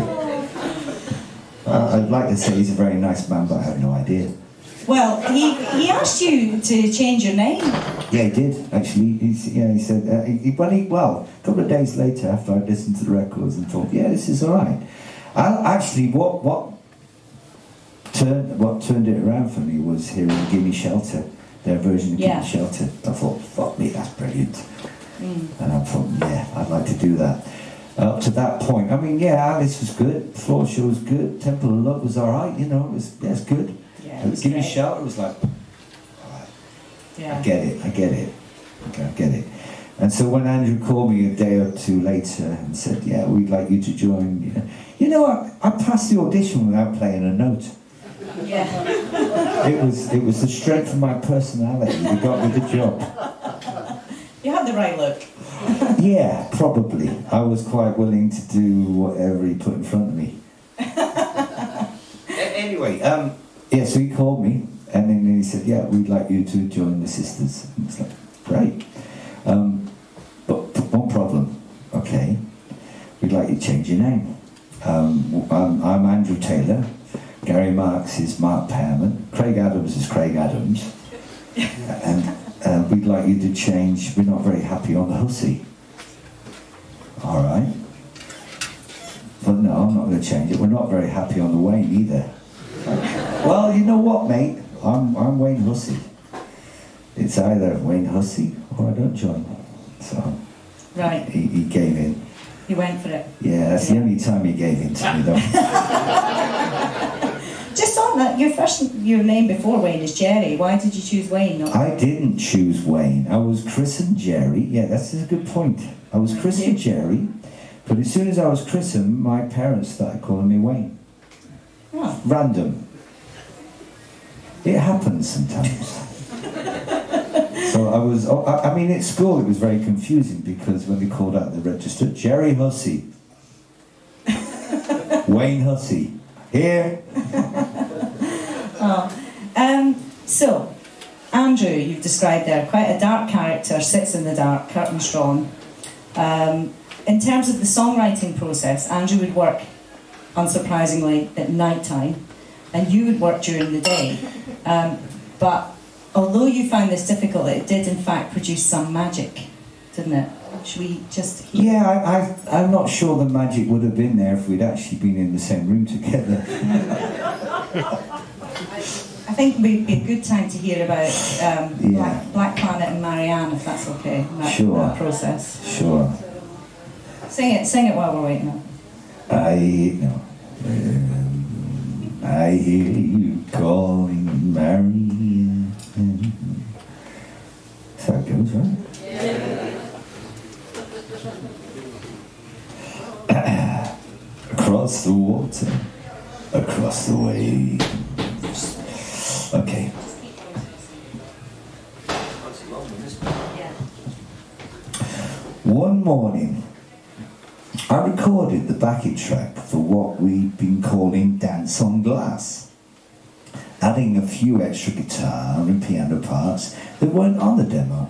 I'd like to say he's a very nice man, but I have no idea. Well, he asked you to change your name. Yeah, he did, actually. He said, well, a couple of days later, after I'd listened to the records and thought, yeah, this is all right. What turned it around for me was hearing Gimme Shelter, their version of Gimme Shelter. I thought, fuck me, that's brilliant. And I thought, yeah, I'd like to do that. Up to that point, I mean, yeah, Alice was good, Floor Show was good, Temple of Love was all right, it was good. Yeah, it was Gimme great. Shelter was like, all right. Yeah. I get it. Okay, I get it. And so when Andrew called me a day or two later and said, yeah, we'd like you to join, I passed the audition without playing a note. Yeah. It was the strength of my personality that got me the job. You had the right look. Yeah, probably. I was quite willing to do whatever he put in front of me. Anyway, so he called me and then he said, yeah, we'd like you to join the Sisters. And it's like, great. But one problem, okay, we'd like you to change your name. I'm Andrew Taylor, Gary Marks is Mark Pearman, Craig Adams is Craig Adams, and we'd like you to change, we're not very happy on the Hussey. All right. But no, I'm not going to change it. We're not very happy on the Wayne either. Well, you know what, mate? I'm Wayne Hussey. It's either Wayne Hussey or I don't join. So Right. he gave in. He went for it. Yeah, that's the only time he gave in to me, though. Just on that, your name before Wayne is Jerry. Why did you choose Wayne? I didn't choose Wayne. I was christened Jerry. Yeah, that's a good point. I was christened Jerry, but as soon as I was christened, my parents started calling me Wayne. Oh. Random. It happens sometimes. So I mean, at school it was very confusing because when they called out the register, Jerry Hussey, Wayne Hussey, here. So, Andrew, you've described there, quite a dark character, sits in the dark, curtains drawn. In terms of the songwriting process, Andrew would work, unsurprisingly, at night time, and you would work during the day. But although you found this difficult, it did in fact produce some magic, didn't it? Should we just hear? Yeah, I'm not sure the magic would have been there if we'd actually been in the same room together. I think it would be a good time to hear about Black Planet and Marianne, if that's okay, that process. Sure. Sing it while we're waiting. I hear you calling Marianne. That's how it goes, right? Across the water, across the waves. Okay. One morning, I recorded the backing track for what we'd been calling Dance on Glass, adding a few extra guitar and piano parts that weren't on the demo.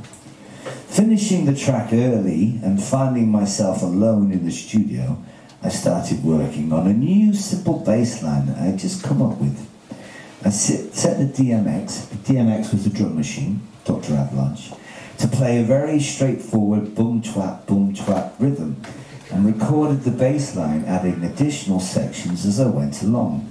Finishing the track early and finding myself alone in the studio, I started working on a new simple bass line that I'd just come up with. I set the DMX was the drum machine, Dr. Avalanche, to play a very straightforward boom twat rhythm, and recorded the bass line, adding additional sections as I went along.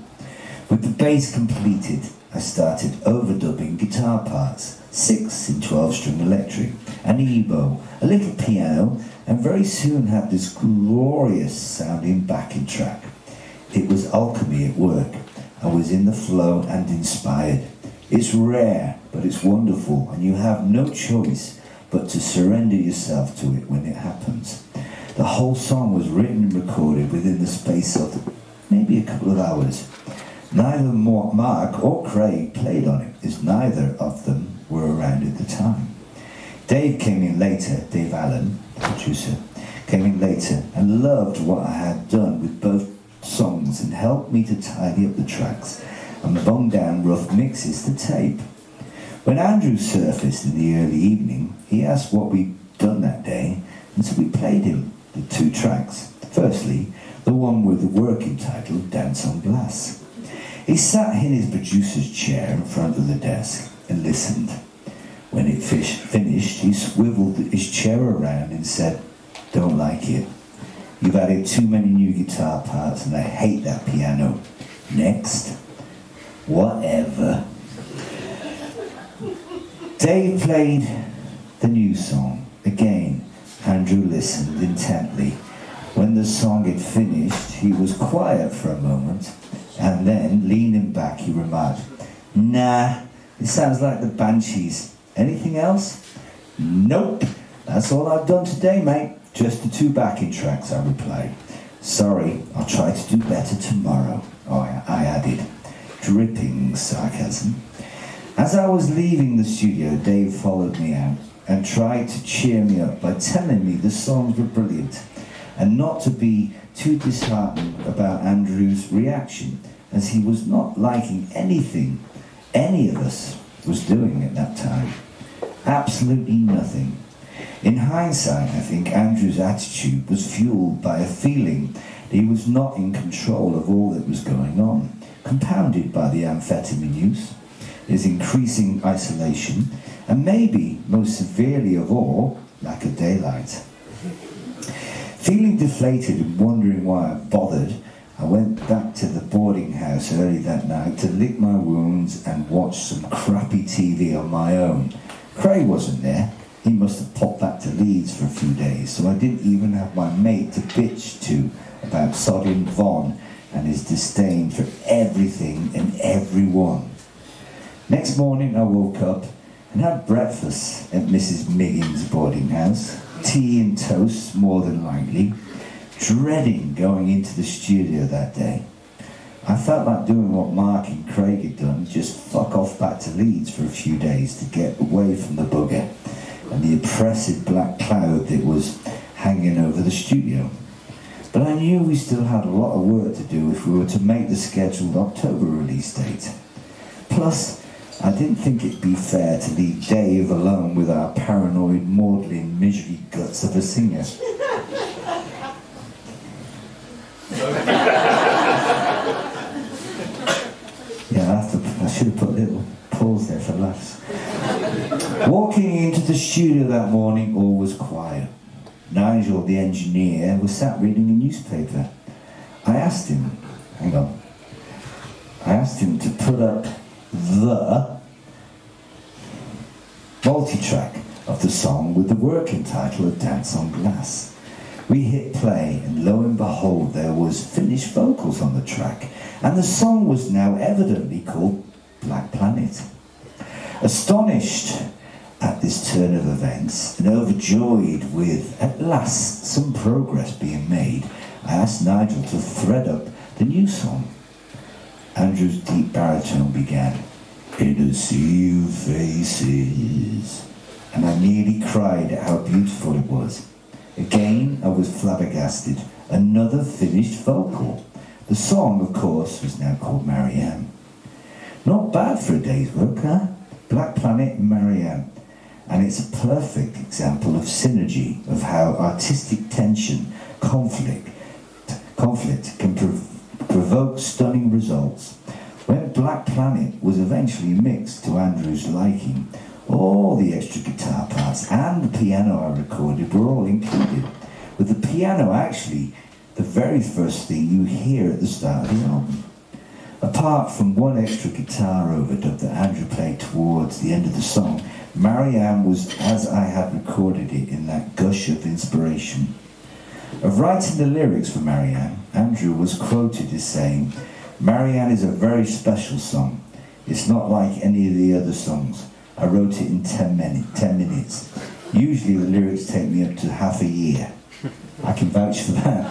With the bass completed, I started overdubbing guitar parts, 6 in 12-string electric, an ebow, a little piano, and very soon had this glorious sounding backing track. It was alchemy at work. I was in the flow and inspired. It's rare, but it's wonderful, and you have no choice but to surrender yourself to it when it happens. The whole song was written and recorded within the space of maybe a couple of hours. Neither Mark or Craig played on it, as neither of them were around at the time. Dave came in later, Dave Allen, the producer, came in later and loved what I had done with both songs and helped me to tidy up the tracks and bung down rough mixes to tape. When Andrew surfaced in the early evening, he asked what we'd done that day, and so we played him the 2 tracks, Firstly, the one with the working title, Dance on Glass. He sat in his producer's chair in front of the desk and listened. When it finished, he swiveled his chair around and said, "Don't like it. You've added too many new guitar parts and I hate that piano. Next." Whatever. Dave played the new song. Again, Andrew listened intently. When the song had finished, he was quiet for a moment, and then, leaning back, he remarked, "Nah, it sounds like the Banshees. Anything else?" "Nope, that's all I've done today, mate. Just the 2 backing tracks," I replied. "Sorry, I'll try to do better tomorrow," I added, dripping sarcasm. As I was leaving the studio, Dave followed me out and tried to cheer me up by telling me the songs were brilliant and not to be too disheartened about Andrew's reaction, as he was not liking anything any of us was doing at that time. Absolutely nothing. In hindsight, I think Andrew's attitude was fueled by a feeling that he was not in control of all that was going on, compounded by the amphetamine use, his increasing isolation, and maybe, most severely of all, lack of daylight. Feeling deflated and wondering why I bothered, I went back to the boarding house early that night to lick my wounds and watch some crappy TV on my own. Craig wasn't there. He must have popped back to Leeds for a few days, so I didn't even have my mate to bitch to about sodding Von and his disdain for everything and everyone. Next morning I woke up and had breakfast at Mrs. Miggins' boarding house, tea and toast more than likely, dreading going into the studio that day. I felt like doing what Mark and Craig had done, just fuck off back to Leeds for a few days to get away from the bugger and the oppressive black cloud that was hanging over the studio. But I knew we still had a lot of work to do if we were to make the scheduled October release date. Plus, I didn't think it'd be fair to leave Dave alone with our paranoid, maudlin, misery guts of a singer. Yeah, I should have put a little pause there for laughs. Walking into the studio that morning, all was quiet. Nigel, the engineer, was sat reading a newspaper. I asked him to put up the multi-track of the song with the working title of Dance on Glass. We hit play, and lo and behold, there was finished vocals on the track, and the song was now evidently called Black Planet. Astonished at this turn of events, and overjoyed with, at last, some progress being made, I asked Nigel to thread up the new song. Andrew's deep baritone began, "In a sea of faces," and I nearly cried at how beautiful it was. Again, I was flabbergasted. Another finished vocal. The song, of course, was now called Marianne. Not bad for a day's work, huh? Black Planet and Marianne. And it's a perfect example of synergy, of how artistic tension, conflict can provoke stunning results. When Black Planet was eventually mixed to Andrew's liking, all the extra guitar parts and the piano I recorded were all included, with the piano actually the very first thing you hear at the start of the album. Apart from one extra guitar overdub that Andrew played towards the end of the song, Marianne was as I had recorded it in that gush of inspiration. Of writing the lyrics for Marianne, Andrew was quoted as saying, "Marianne is a very special song. It's not like any of the other songs. I wrote it in 10 minutes. Usually the lyrics take me up to half a year." I can vouch for that.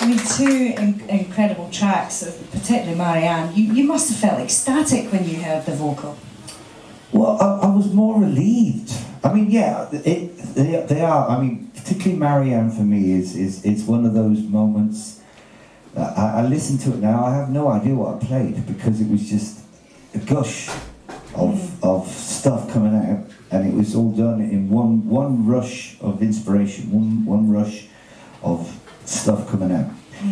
I mean, 2 incredible tracks, particularly Marianne. You must have felt ecstatic when you heard the vocal. Well, I was more relieved. I mean, yeah, they are. I mean, particularly Marianne for me is one of those moments. I listen to it now. I have no idea what I played because it was just a gush of of stuff coming out, and it was all done in one rush of inspiration, one rush of stuff coming out.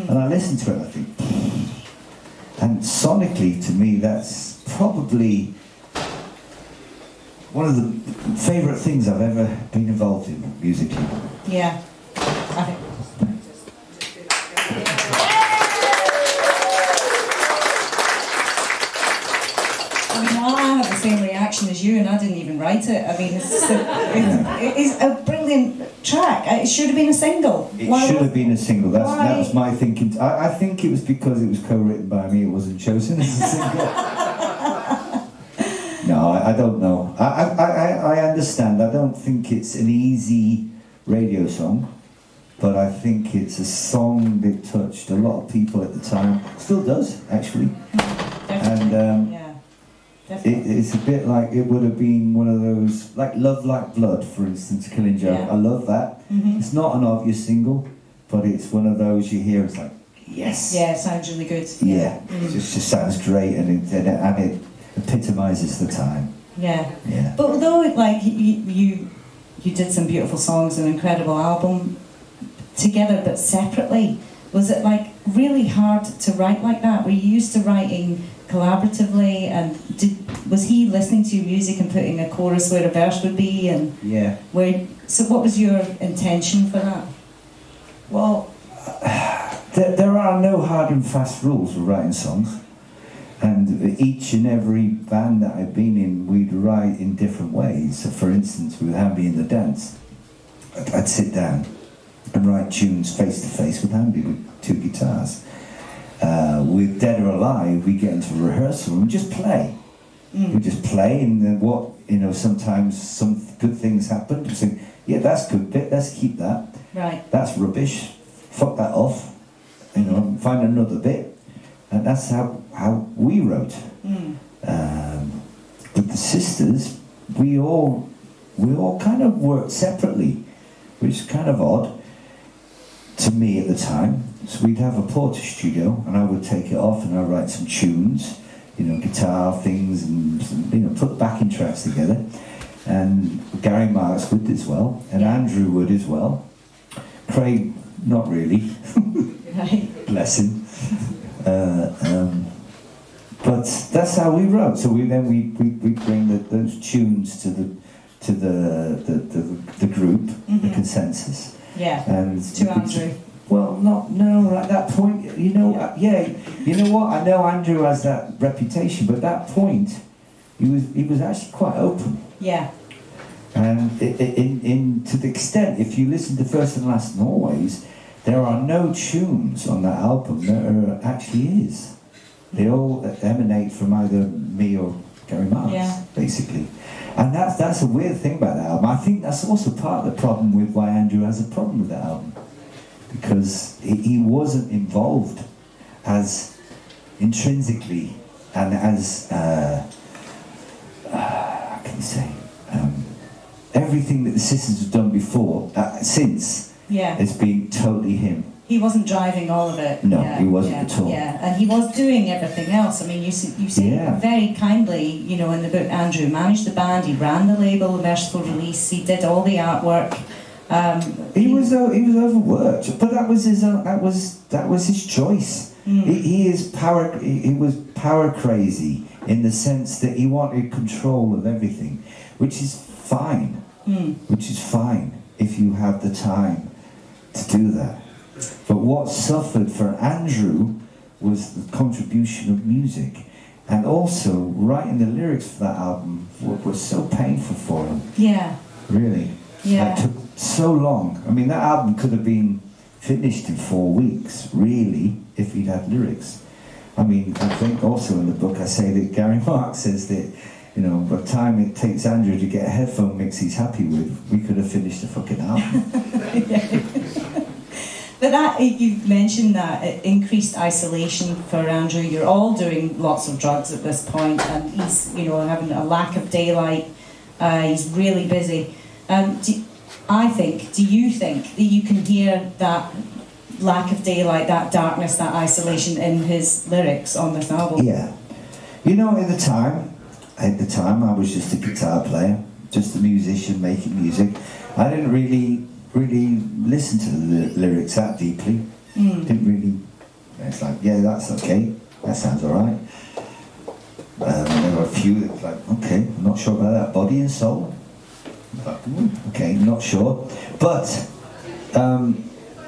And I listened to it, I think, and sonically, to me, that's probably one of the favourite things I've ever been involved in musically. Yeah. I think. I mean, I had the same reaction as you, and I didn't even write it. I mean, it's a brilliant track. It should have been a single. It should have been a single. That was my thinking. I think it was because it was co-written by me. It wasn't chosen as a single. No, I don't know. I understand. I don't think it's an easy radio song, but I think it's a song that touched a lot of people at the time. Still does, actually. Definitely. And yeah. Definitely. it's a bit like it would have been one of those, like Love Like Blood, for instance, Killing Joke. Yeah. I love that. It's not an obvious single, but it's one of those you hear, it's like, yes. Yeah, it sounds really good. Yeah, it just sounds great, and it epitomises the time. Yeah. Yeah. But although, like, you did some beautiful songs, an incredible album together but separately, was it like really hard to write like that? Were you used to writing collaboratively, and was he listening to your music and putting a chorus where a verse would be? And Yeah. So what was your intention for that? Well, there are no hard and fast rules for writing songs, and each and every band that I've been in, we'd write in different ways. So for instance, with Hamby in the Dance, I'd sit down and write tunes face to face with Hamby with two guitars. With Dead or Alive, we get into rehearsal and we just play. We just play, and then sometimes some good things happen. We say, yeah, that's good bit, let's keep that. Right. That's rubbish, fuck that off. Find another bit. And that's how we wrote. With the sisters, we all kind of worked separately, which is kind of odd to me at the time. So we'd have a Porter studio, and I would take it off and I'd write some tunes, guitar things, and put the backing tracks together. And Gary Marks would as well, and Andrew would as well. Craig, not really. Right. Bless him. But that's how we wrote. So we bring those tunes to the group, the consensus. Yeah. And To Andrew. Well, no. At that point, you know what? I know Andrew has that reputation, but at that point, he was actually quite open. Yeah. And in to the extent, if you listen to First and Last and Always, there are no tunes on that album. There actually is. They all emanate from either me or Gary Marks, basically. And that's a weird thing about that album. I think that's also part of the problem with why Andrew has a problem with that album. Because he wasn't involved as intrinsically and as, how can you say, everything that the sisters have done before, since, has been totally him. He wasn't driving all of it. No, he wasn't at all. Yeah, and he was doing everything else. I mean, you say very kindly, in the book, Andrew managed the band, he ran the label, Merciful Release, he did all the artwork. He was overworked, but that was his choice. He was power crazy in the sense that he wanted control of everything, which is fine. Which is fine if you have the time to do that. But what suffered for Andrew was the contribution of music, and also writing the lyrics for that album was so painful for him. Yeah. Really. Yeah. It took so long. I mean, that album could have been finished in 4 weeks, really, if he'd had lyrics. I mean, I think also in the book I say that Gary Marks says that, by the time it takes Andrew to get a headphone mix he's happy with, we could have finished the fucking album. But you mentioned that increased isolation for Andrew. You're all doing lots of drugs at this point, and he's, having a lack of daylight. He's really busy. Do you think that you can hear that lack of daylight, that darkness, that isolation in his lyrics on this album? Yeah. At the time, at the time I was just a guitar player, just a musician making music. I didn't really listen to the lyrics that deeply. Didn't really. It's like, yeah, that's okay. That sounds all right. There were a few that were like, okay, I'm not sure about that. Body and soul. Like, okay, not sure. But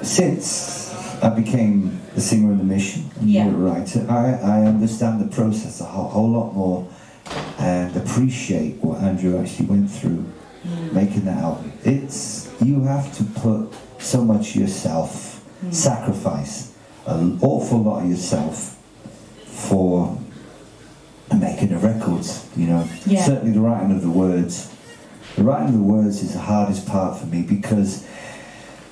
since I became the singer of the Mission and Yeah. the writer, I understand the process a whole lot more and appreciate what Andrew actually went through making that album. You have to put so much yourself, sacrifice an awful lot of yourself for making the records, you know. Yeah. Certainly the writing of the words. The writing of the words is the hardest part for me, because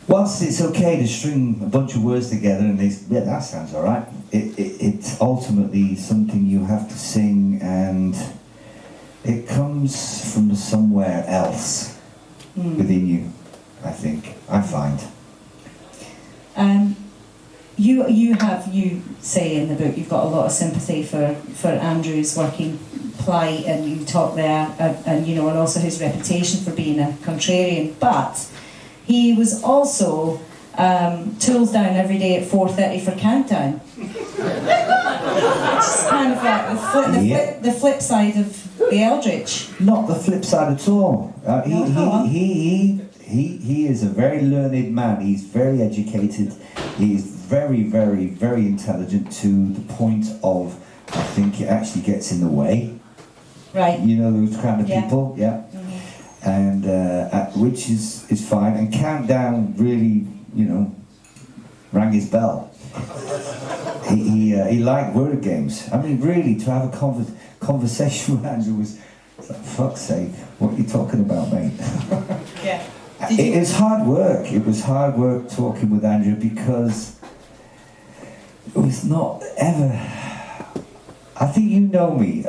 whilst it's okay to string a bunch of words together and yeah, that sounds all right, it's ultimately something you have to sing, and it comes from somewhere else within you, I think, I find. You say in the book you've got a lot of sympathy for Andrew's working plight, and you talk there, and you know, and also his reputation for being a contrarian. But he was also tools down every day at 4:30 for countdown. It's kind of like the flip side of the Eldritch. Not the flip side at all. He is a very learned man. He's very educated. He's very, very, very intelligent, to the point of, I think it actually gets in the way. Right. You know, those kind of people, yeah. Mm-hmm. And which is fine. And Countdown really, you know, rang his bell. He liked word games. I mean, really, to have a conversation with Andrew was, it's like, fuck's sake, what are you talking about, mate? Yeah. It's hard work. It was hard work talking with Andrew, because it was not ever. I think you know me,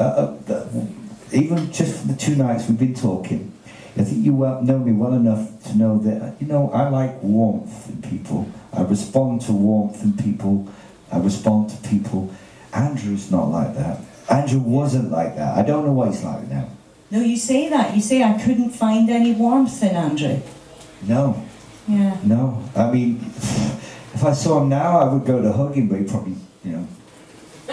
even just for the 2 nights we've been talking. I think you know me well enough to know that, you know, I like warmth in people. I respond to warmth in people. I respond to people. Andrew's not like that. Andrew wasn't like that. I don't know what he's like now. No, you say that. You say I couldn't find any warmth in Andrew. No. Yeah. No. I mean, if I saw him now, I would go to hug him, but he'd probably, you know,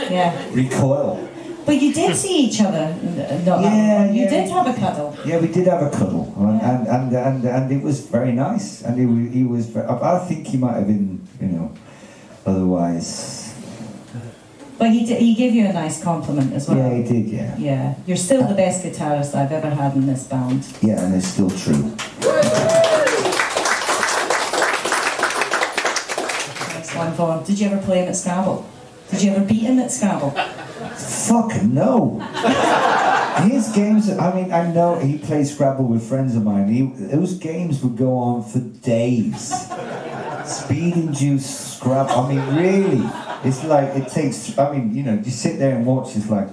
Yeah. recoil. But you did see each other. You did have a cuddle. Yeah, we did have a cuddle, and it was very nice. And he was. I think he might have been, you know, otherwise. But he gave you a nice compliment as well. Yeah, he did. Yeah. Yeah. You're still the best guitarist I've ever had in this band. Yeah, and it's still true. Next one, Vaughan. Did you ever play him at Scrabble? Did you ever beat him at Scrabble? Fuck no. His games. I mean, I know he plays Scrabble with friends of mine. Those games would go on for days. Speed-induced Scrabble. I mean, really. It's like, it takes, I mean, you know, you sit there and watch, it's like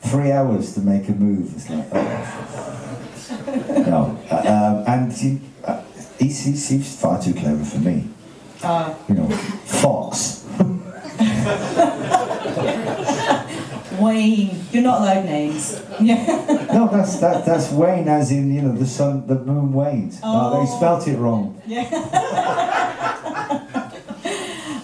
3 hours to make a move. It's like, oh. No. And he's far too clever for me. You know, Fox. Wayne. You're not allowed names. Yeah. No, that's Wayne, as in, you know, the moon wanes. Oh. No, they spelt it wrong. Yeah.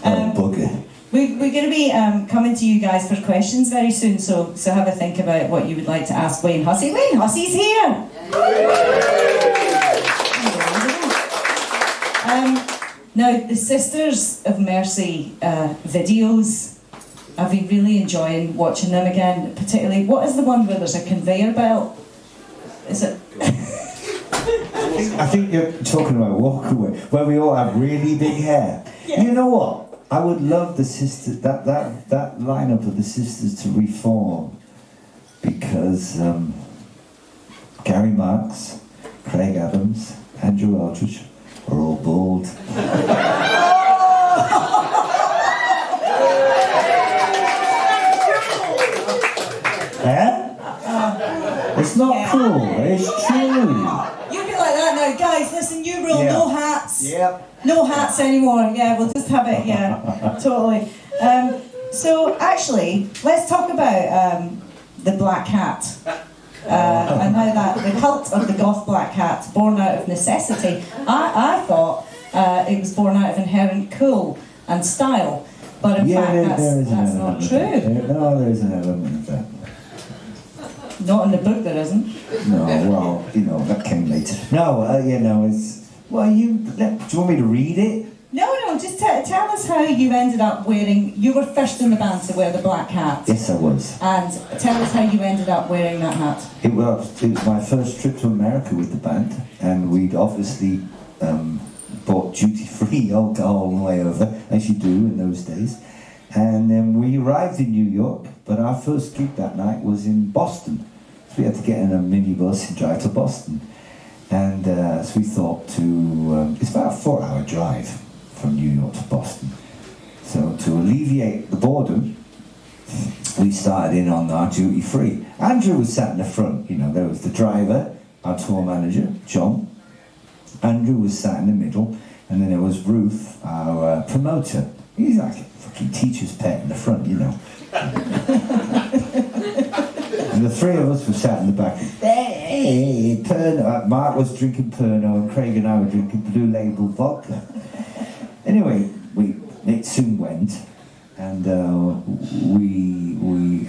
Oh, bugger. We're going to be coming to you guys for questions very soon, so have a think about what you would like to ask Wayne Hussey. Wayne Hussey's here! Now, the Sisters of Mercy videos, I've been really enjoying watching them again, particularly, what is the one where there's a conveyor belt? Is it? I think you're talking about Walkaway, where we all have really big hair. Yeah. You know what? I would love the sisters, that lineup of the Sisters to reform, because Gary Marks, Craig Adams, Andrew Aldridge are all bald. It's not cool, it's true. You be like that now, guys, listen, new rule, no hats. Yep. No hats anymore, yeah, we'll just have it, yeah, totally. So, actually, let's talk about the black hat. and how that the cult of the goth black hat, born out of necessity. I thought it was born out of inherent cool and style, but in fact that's not true. No, there is an element of that. Not in the book, there isn't. No, well, that came later. No, it's... Well, do you want me to read it? No, just tell us how you ended up wearing... You were first in the band to wear the black hat. Yes, I was. And tell us how you ended up wearing that hat. It was my first trip to America with the band, and we'd obviously bought duty-free alcohol on the way over, as you do in those days. And then we arrived in New York, but our first gig that night was in Boston. So we had to get in a minibus and drive to Boston. And so we thought it's about a 4-hour drive from New York to Boston. So to alleviate the boredom, we started in on our duty-free. Andrew was sat in the front, there was the driver, our tour manager, John. Andrew was sat in the middle, and then there was Ruth, our promoter. He's like a fucking teacher's pet in the front, And the three of us were sat in the back. Hey, Pernod. Mark was drinking Pernod, and Craig and I were drinking Blue Label vodka. Anyway, it soon went, and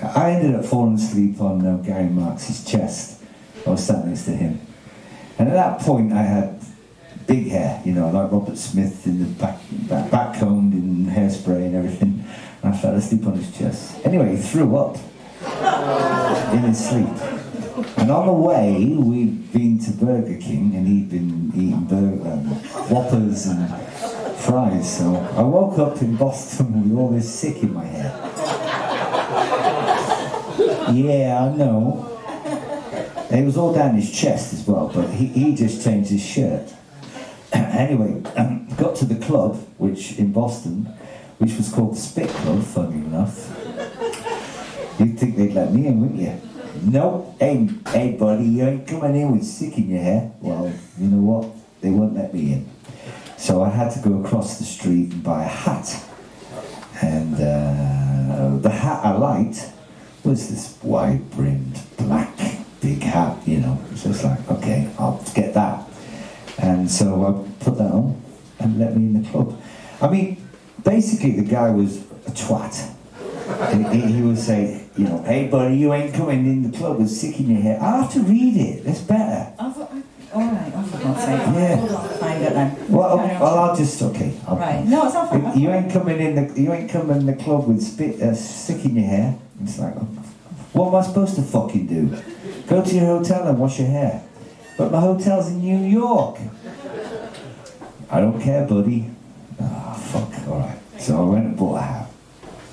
I ended up falling asleep on Gary Marks' chest. I was sat next to him, and at that point I had big hair, like Robert Smith in the back combed in hairspray and everything. And I fell asleep on his chest. Anyway, he threw up in his sleep. And on the way, we'd been to Burger King, and he'd been eating Whoppers and fries. So I woke up in Boston with all this sick in my hair. Yeah, I know. And it was all down his chest as well, but he just changed his shirt. Anyway, got to the club, in Boston, which was called the Spit Club, funny enough. You'd think they'd let me in, wouldn't you? Nope. Hey buddy, you ain't coming in with sick in your hair. Well, you know what? They wouldn't let me in. So I had to go across the street and buy a hat. And the hat I liked was this wide-brimmed, black, big hat, So it's like, okay, I'll get that. And so I put that on and let me in the club. I mean, basically the guy was a twat. He would say, hey buddy, you ain't coming in the club with sick in your hair. I have to read it, that's better. Alright, for God's sake. Yeah. Hold on, find it then. Well, I'll just, okay. Right, no, it's not fine. You ain't coming in the club with sick in your hair. It's like, what am I supposed to fucking do? Go to your hotel and wash your hair. But my hotel's in New York. I don't care, buddy. Fuck, alright. So I went and bought a hat.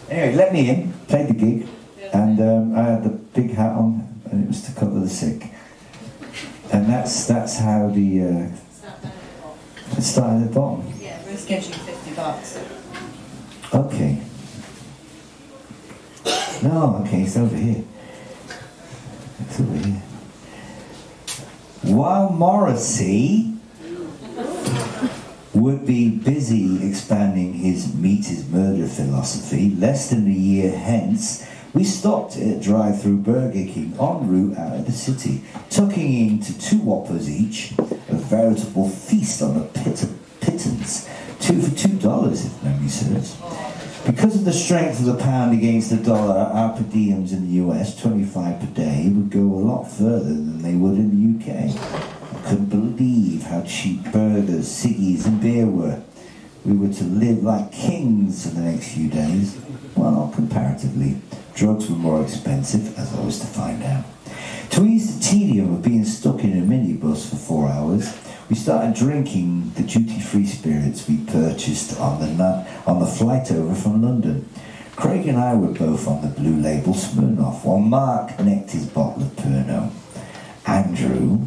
Anyway, let me in, played the gig, and I had the big hat on, and it was to cover the sick. And that's how it started at the bottom. Yeah, Bruce gives you $50. Okay. No, okay, it's over here. It's over here. While Morrissey would be busy expanding his meat is murder philosophy, less than a year hence, we stopped at drive-through Burger King en route out of the city, tucking into 2 Whoppers each, a veritable feast on a pittance, 2 for $2 if memory serves. Because of the strength of the pound against the dollar, our per diems in the US, 25 per day, would go a lot further than they would in the UK. I couldn't believe how cheap burgers, ciggies and beer were. We were to live like kings for the next few days. Well, comparatively, drugs were more expensive, as I was to find out. To ease the tedium of being stuck in a minibus for 4 hours, we started drinking the duty-free spirits we purchased on the flight over from London. Craig and I were both on the Blue Label Smirnoff, while Mark necked his bottle of Pernod. Andrew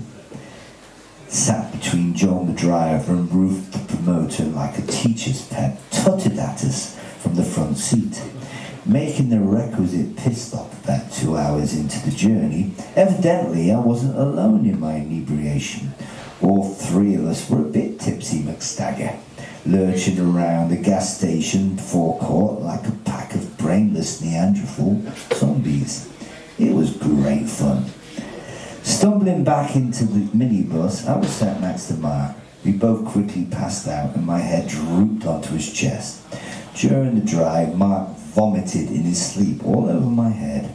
sat between John the driver and Ruth the promoter like a teacher's pet, tutted at us from the front seat. Making the requisite pit stop about 2 hours into the journey, evidently I wasn't alone in my inebriation. All 3 of us were a bit tipsy McStagger, lurching around the gas station forecourt like a pack of brainless Neanderthal zombies. It was great fun. Stumbling back into the minibus, I was sat next to Mark. We both quickly passed out and my head drooped onto his chest. During the drive, Mark vomited in his sleep all over my head.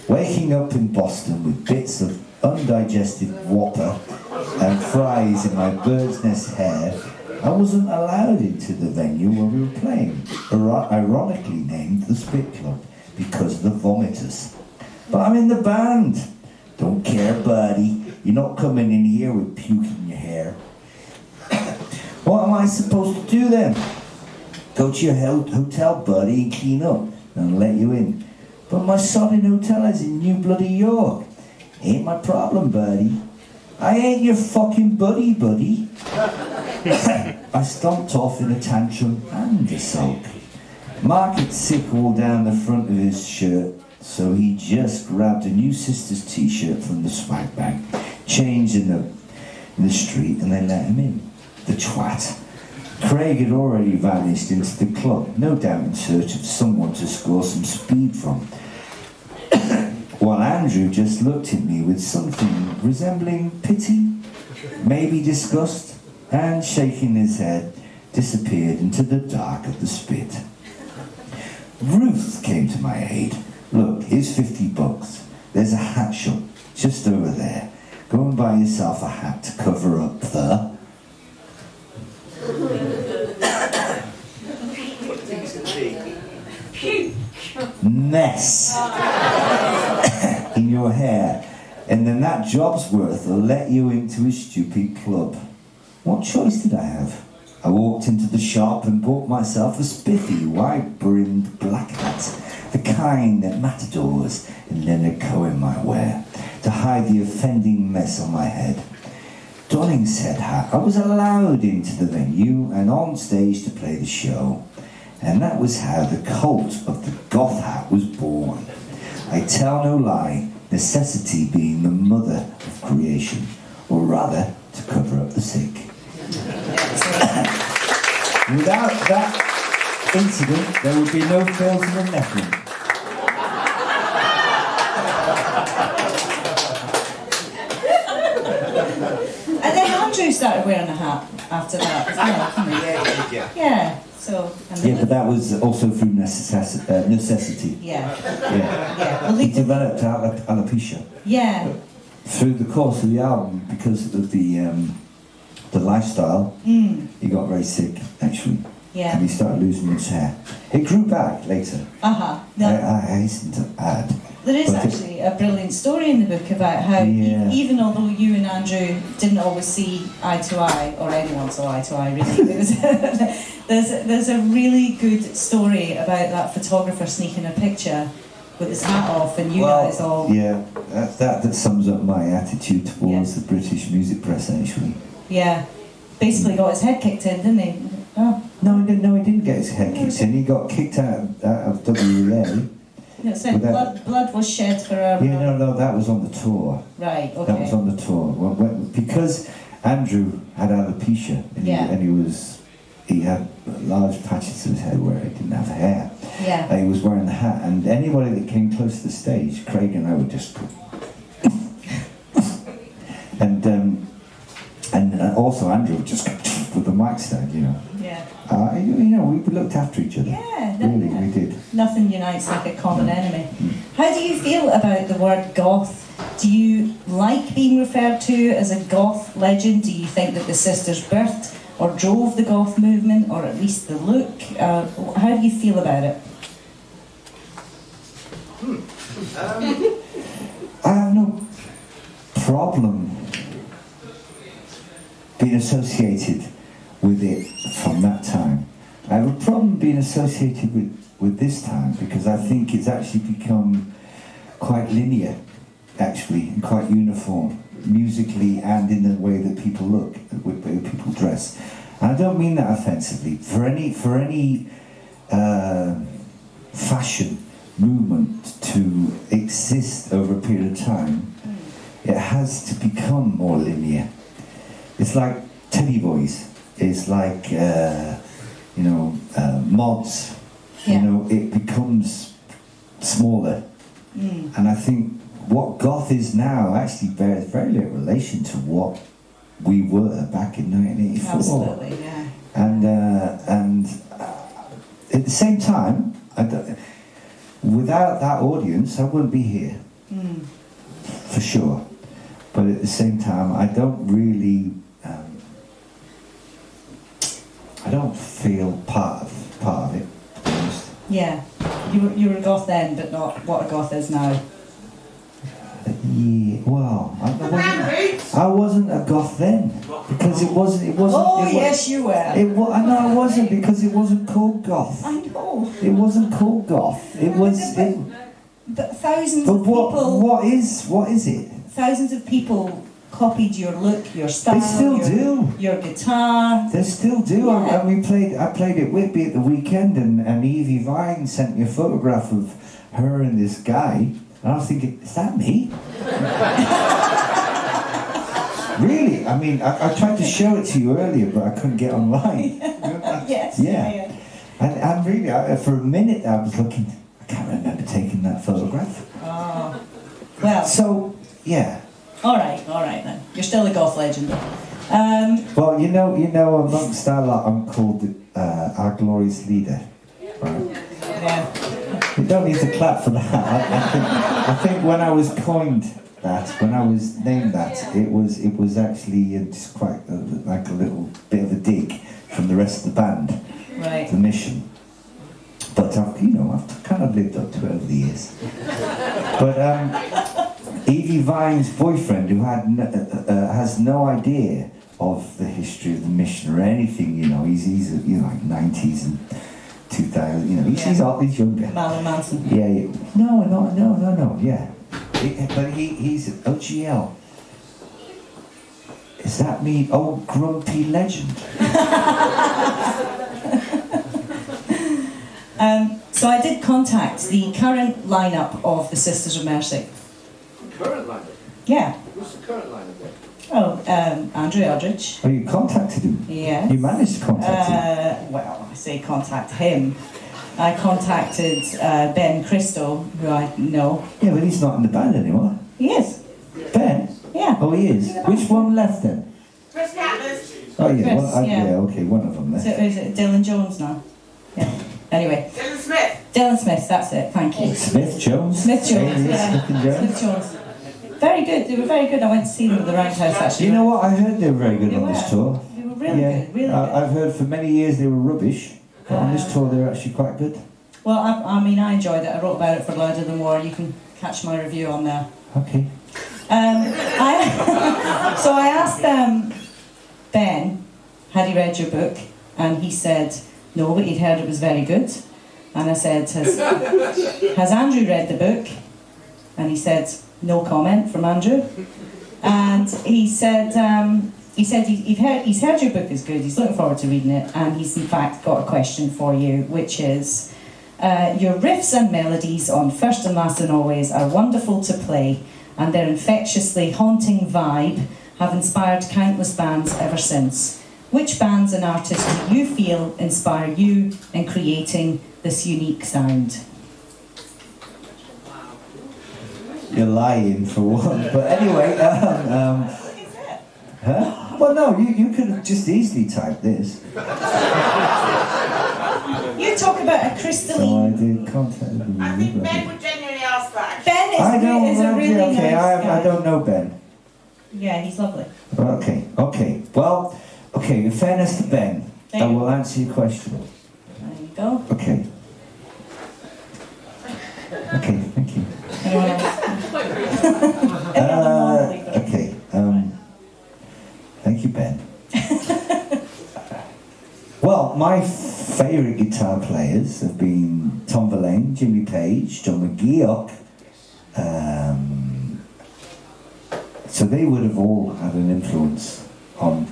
Waking up in Boston with bits of undigested Whopper and fries in my bird's nest hair, I wasn't allowed into the venue where we were playing, ironically named the Spit Club, because of the vomiters. But I'm in the band. Don't care, buddy. You're not coming in here with puke in your hair. What am I supposed to do then? Go to your hotel, buddy, and clean up, and I'll let you in. But my sodding hotel is in New Bloody York. Ain't my problem, buddy. I ain't your fucking buddy. I stomped off in a tantrum and a sulk. Mark had sick all down the front of his shirt, so he just grabbed a new Sisters t-shirt from the swag bag, changed in the street, and they let him in. The twat. Craig had already vanished into the club, no doubt in search of someone to score some speed from. While Andrew just looked at me with something resembling pity, maybe disgust, and shaking his head, disappeared into the dark of the Spit. Ruth came to my aid. Look, here's $50. There's a hat shop just over there. Go and buy yourself a hat to cover up the... mess in your hair, and then that job's worth will let you into his stupid club. What choice did I have? I walked into the shop and bought myself a spiffy, wide-brimmed black hat, the kind that matadors and Leonard Cohen might wear, to hide the offending mess on my head. Donning said hat, I was allowed into the venue and on stage to play the show. And that was how the cult of the goth hat was born. I tell no lie, necessity being the mother of creation, or rather, to cover up the sick. Without that incident, there would be no fails in the Nephilim. And then Andrew started wearing a hat after that as well, didn't he? Yeah. So, but that was also through necessity. Yeah. Well, he developed alopecia. Yeah. Through the course of the album, because of the lifestyle, he got very sick, actually. Yeah. And he started losing his hair. It grew back later. No. I hasten to add. There is actually a brilliant story in the book about how even although you and Andrew didn't always see eye to eye, or anyone saw eye to eye really, there's a really good story about that photographer sneaking a picture with his hat off and you guys all... Yeah, that sums up my attitude towards the British music press, actually. Yeah, basically got his head kicked in, didn't he? Oh. No, he didn't get his head kicked in. He got kicked out of WLA. No, so blood was shed for a... Yeah, no, that was on the tour. Right, okay. That was on the tour. Because Andrew had alopecia, and he had large patches of his head where he didn't have hair. Yeah. He was wearing the hat, and anybody that came close to the stage, Craig and I would just go... and also Andrew would just go with the mic stand, you know. Yeah. We looked after each other. Yeah, really, we did. Nothing unites like a common enemy. How do you feel about the word goth? Do you like being referred to as a goth legend? Do you think that the sisters birthed or drove the goth movement, or at least the look? How do you feel about it? I have no problem being associated with it from that time. I have a problem being associated with this time because I think it's actually become quite linear, actually, and quite uniform, musically and in the way that people look, the way people dress. And I don't mean that offensively. For any fashion movement to exist over a period of time, it has to become more linear. It's like Teddy Boys. It's like mods. Yeah. It becomes smaller. And I think what goth is now actually bears very little relation to what we were back in 1984. Absolutely, yeah. And at the same time, without that audience, I wouldn't be here, for sure. But at the same time, I don't really, I don't feel part of it, to be honest. Yeah. You were a goth then, but not what a goth is now. Yeah, well, I wasn't a goth then because it wasn't. Oh, it yes, you were. I know I wasn't because it wasn't called goth. I know. It wasn't called goth. It was. But thousands But of people. what is it? Thousands of people copied your look, your style. They still do. Your guitar. They still do. Yeah. And I played at Whitby at the weekend, and Evie Vine sent me a photograph of her and this guy. And I was thinking, is that me? Really? I mean, I tried to show it to you earlier, but I couldn't get online. Yes. Yeah. And really, for a minute, I was looking. I can't remember taking that photograph. Oh. Well. So, yeah. All right then. You're still a goth legend. Well, you know, amongst our lot, I'm called our glorious leader. Right? Yeah. You don't need to clap for that. I think when I was coined that, when I was named that, it was actually just quite like a little bit of a dig from the rest of the band, Right. the mission. But I've kind of lived up to it over the years. But Evie Vine's boyfriend, who has no idea of the history of the mission or anything, he's like 90s and 2000, he's younger. Marilyn Manson. Yeah. No, yeah. But he's OGL. Does that mean old grumpy legend? So I did contact the current lineup of the Sisters of Mercy. Current lineup? Yeah. What's the current lineup then? Oh, Andrew Eldridge. Oh, you contacted him? Yeah. You managed to contact him? Well, I say contact him. I contacted Ben Crystal, who I know. Yeah, but he's not in the band anymore. He is. Ben? Yeah. Oh, he is. Which one left then? Chris Catlers. Oh, yeah. Chris, Well, yeah. Okay, one of them left. So is it Dylan Jones now? Yeah. Anyway. Dylan Smith. Dylan Smith, that's it. Thank you. Smith Jones? Smith Jones, Alias yeah. Smith and Jones? Smith Jones. Very good. They were very good. I went to see them at the Roundhouse actually. You know what? I heard they were very good They on were. this tour. They were really Yeah. good. Really good. I've heard for many years they were rubbish, but on this tour they were actually quite good. Well, I mean, I enjoyed it. I wrote about it for Louder Than War. You can catch my review on there. Okay. So I asked Ben, had he read your book? And he said no, but he'd heard it was very good. And I said, has Andrew read the book? And he said, no comment from Andrew. And he said he's heard your book is good. He's looking forward to reading it, and he's in fact got a question for you, which is, your riffs and melodies on First and Last and Always are wonderful to play, and their infectiously haunting vibe have inspired countless bands ever since. Which bands and artists do you feel inspire you in creating this unique sound? You're lying for one, but anyway. Huh? Well, no, you could have just easily typed this. You talk about a So I crystalline. did contact the I think Ben would genuinely ask that. Ben is, I don't. is a really okay, nice guy. I don't know Ben. Yeah, he's lovely. Okay. Well, in fairness to Ben, I will answer your question. There you go. Okay, thank you. Anyone else? Okay, thank you, Ben. Well, my favourite guitar players have been Tom Verlaine, Jimmy Page, John McGeoch. So they would have all had an influence on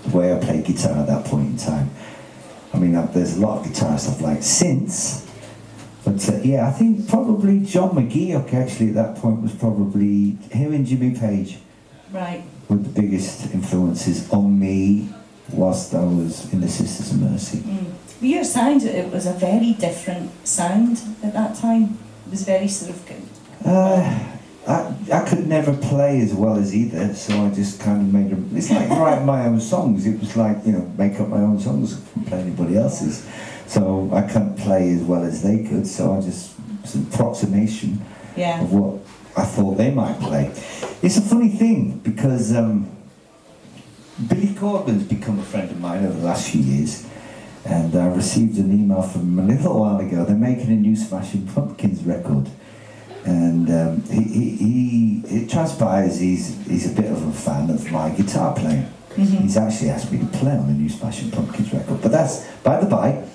the way I played guitar at that point in time. I mean, there's a lot of guitar stuff like synths, but I think probably John McGeoch actually at that point was probably him and Jimmy Page Right. were the biggest influences on me whilst I was in the Sisters of Mercy. Well, your sound, it was a very different sound at that time. It was very sort of good. I could never play as well as either, so I just kind of made them. It's like writing my own songs. It was like, make up my own songs, I couldn't play anybody else's. So I couldn't play as well as they could, so I just, it's an approximation of what I thought they might play. It's a funny thing, because Billy Corgan's become a friend of mine over the last few years, and I received an email from him a little while ago. They're making a new Smashing Pumpkins record. And it transpires he's a bit of a fan of my guitar playing. Mm-hmm. He's actually asked me to play on the new Smashing Pumpkins record, but that's by the by.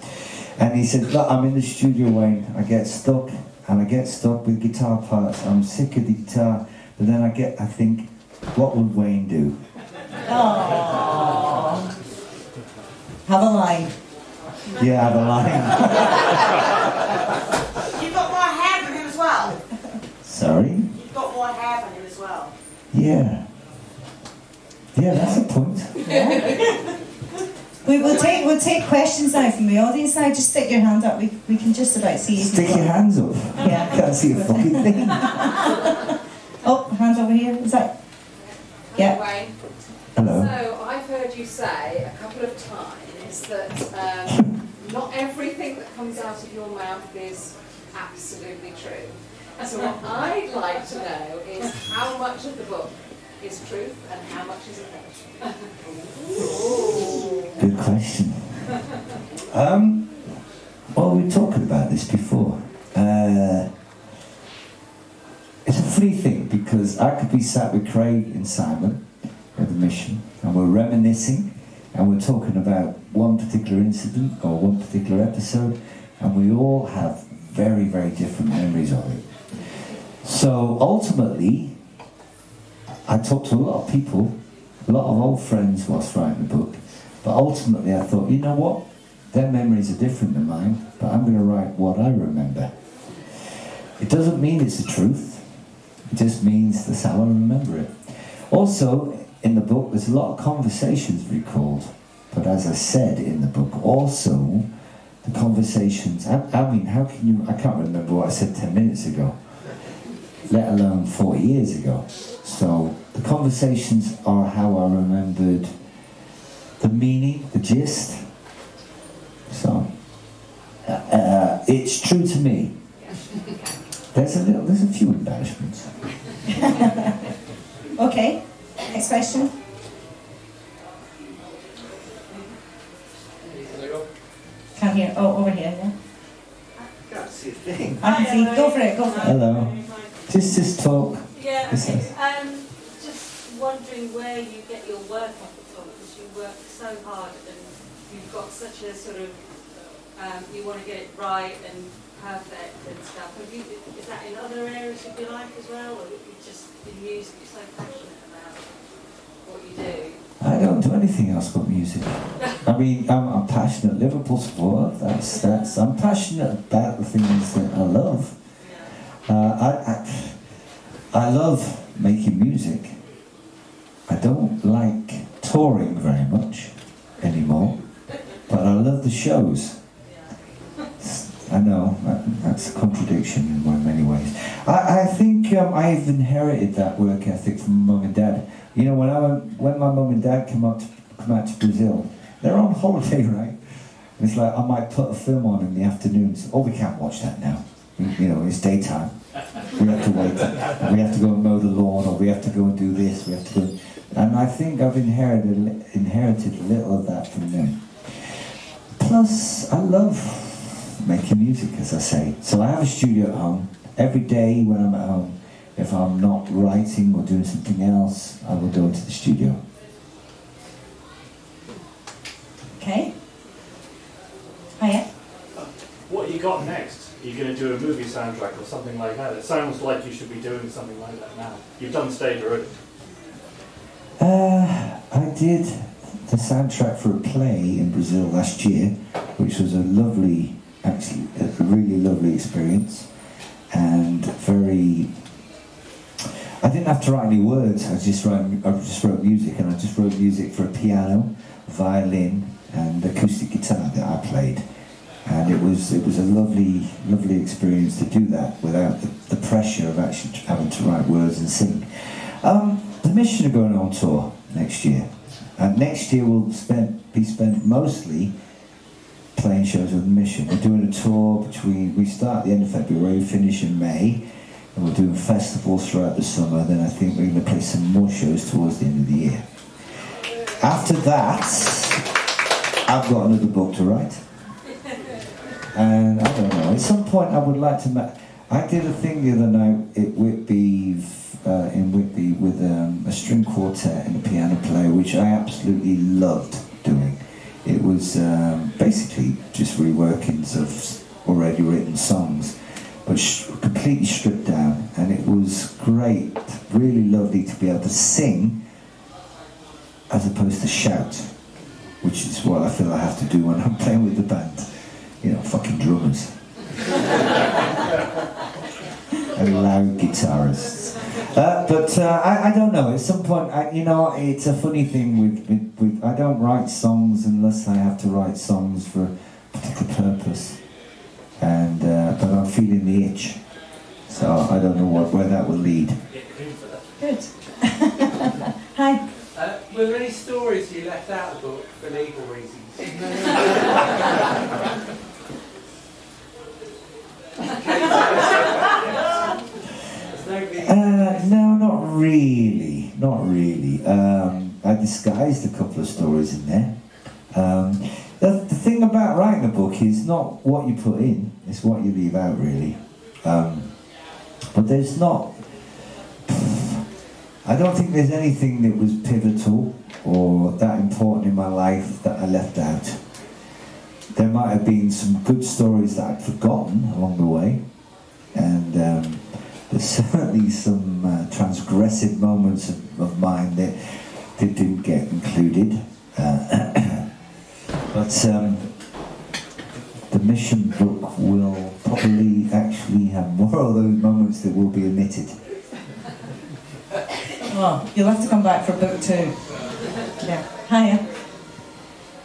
And he said, look, I'm in the studio, Wayne, I get stuck with guitar parts, I'm sick of the guitar, but then I think, what would Wayne do? Oh. Have a line. Yeah, have a line. You've got more hair than him as well. Sorry? You've got more hair than him as well. Yeah. Yeah, that's a point. Yeah. We'll take questions now from the audience now. Just stick your hand up. We can just about see you. Stick your hands up. Yeah. Can't see a fucking thing. Oh, hand over here. Is that? Yeah. Wayne. Hello. So I've heard you say a couple of times that not everything that comes out of your mouth is absolutely true. So what I'd like to know is how much of the book is truth and how much is a fiction? Good question. Well, we were talking about this before. It's a funny thing, because I could be sat with Craig and Simon at the Mission, and we're reminiscing, and we're talking about one particular incident or one particular episode, and we all have very, very different memories of it. So ultimately, I talked to a lot of people, a lot of old friends whilst writing the book, but ultimately I thought, you know what, their memories are different than mine, but I'm going to write what I remember. It doesn't mean it's the truth, it just means that's how I remember it. Also, in the book, there's a lot of conversations recalled, but as I said in the book, also, the conversations, I mean, how can you, I can't remember what I said 10 minutes ago, let alone 40 years ago. So the conversations are how I remembered the meaning, the gist. So it's true to me. There's a few embellishments. Okay. Next question. Can't hear. Oh, over here. Yeah. Can't see a thing. I can see. Go for it. Go for it. Hello. Just talk. Yeah, Listen. just wondering where you get your work off the top, because you work so hard and you've got such a sort of, you want to get it right and perfect and stuff. Is that in other areas of your life as well, or you just in music, you're so passionate about what you do? I don't do anything else but music. I mean, I'm a passionate Liverpool supporter. I'm passionate about the things that I love. I love making music. I don't like touring very much anymore, but I love the shows. I know, that's a contradiction in many ways. I think I've inherited that work ethic from Mum and Dad. You know, when my Mum and Dad come out to Brazil, they're on holiday, right? And it's like, I might put a film on in the afternoons. Oh, we can't watch that now. You know, it's daytime. We have to wait. We have to go and mow the lawn, or we have to go and do this. We have to go. And I think I've inherited a little of that from them. Plus, I love making music, as I say. So I have a studio at home. Every day when I'm at home, if I'm not writing or doing something else, I will go into the studio. Okay. Hiya. What you got next? Are you going to do a movie soundtrack or something like that? It sounds like you should be doing something like that now. You've done stage already. I did the soundtrack for a play in Brazil last year, which was a lovely, actually, a really lovely experience, and very. I didn't have to write any words. I just wrote music, and I just wrote music for a piano, violin, and acoustic guitar that I played. And it was a lovely experience to do that without the pressure of actually having to write words and sing. The Mission are going on tour next year, and next year will be spent mostly playing shows with the Mission. We're doing a tour we start at the end of February, we finish in May, and we're doing festivals throughout the summer. Then I think we're going to play some more shows towards the end of the year. After that, I've got another book to write. And I don't know, at some point I would like to I did a thing the other night in Whitby with a string quartet and a piano player, which I absolutely loved doing. It was basically just reworkings of already written songs, but completely stripped down, and it was great, really lovely to be able to sing as opposed to shout, which is what I feel I have to do when I'm playing with the band. You know, fucking drummers. And loud guitarists. But I don't know, at some point, it's a funny thing with I don't write songs unless I have to write songs for a particular purpose. And but I'm feeling the itch. So I don't know where that will lead. Good. Hi. Were there any stories you left out of the book for legal reasons? No, not really. Not really. I disguised a couple of stories in there. The thing about writing a book is not what you put in, it's what you leave out, really. But there's not... I don't think there's anything that was pivotal or that important in my life that I left out. There might have been some good stories that I'd forgotten along the way, and there's certainly some transgressive moments of mine that didn't get included. But the Mission book will probably actually have more of those moments that will be omitted. Oh, you'll have to come back for book 2. Yeah. Hiya.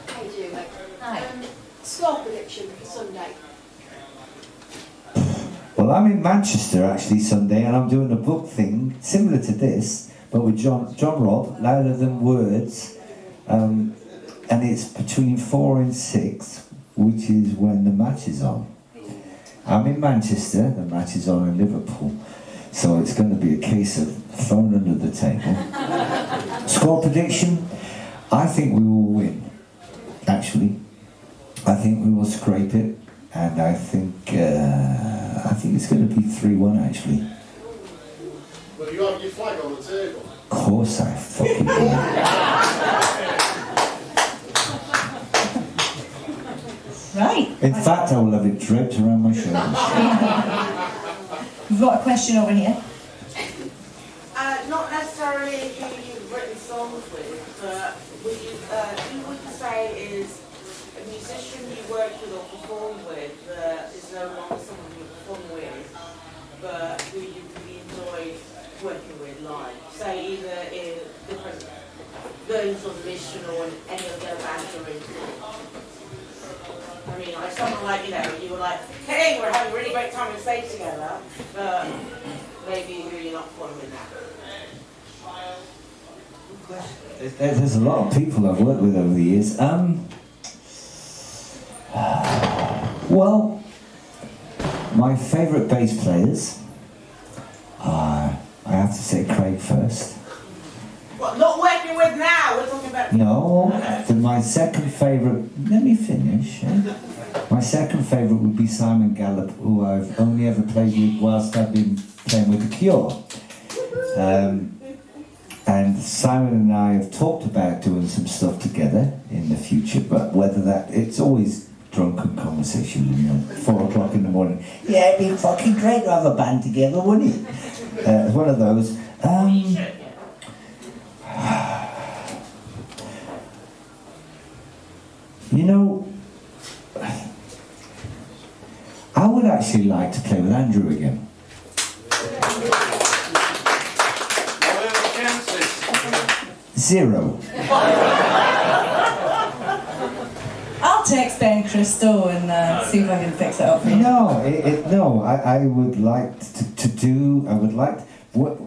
How you doing, mate? Hi. Score prediction for Sunday. Well, I'm in Manchester actually Sunday, and I'm doing a book thing similar to this, but with John Robb, Louder Than Words, and it's between 4 and 6, which is when the match is on. I'm in Manchester, the match is on in Liverpool, so it's going to be a case of phone under the table. Score prediction, I think we will win, actually. I think we will scrape it, and I think it's going to be 3-1 actually. Well, you have your flag on the table. Of course I fucking do. Right. In fact, I will have it draped around my shoulders. We've got a question over here. Not necessarily who you've written songs with, but who would you say is a musician you worked with or performed with that is no longer someone you perform with, but who you really enjoyed working with live? Say either in different versions of the Mission or in any of their bands you're in. I mean, like someone like, you were like, hey, we're having a really great time on stage together, but maybe you're not following that. There's a lot of people I've worked with over the years. Well, my favourite bass players are, I have to say Craig first. What, not working with now? We're talking about... No, my second favourite, let me finish. My second favourite would be Simon Gallup, who I've only ever played with whilst I've been playing with The Cure. And Simon and I have talked about doing some stuff together in the future, but whether it's always drunken conversation, 4 o'clock in the morning. Yeah, it'd be fucking great to have a band together, wouldn't it? It's one of those. I would actually like to play with Andrew again. I'll text Ben Christo and see if I can fix it up for you. No, I would like to do. I would like what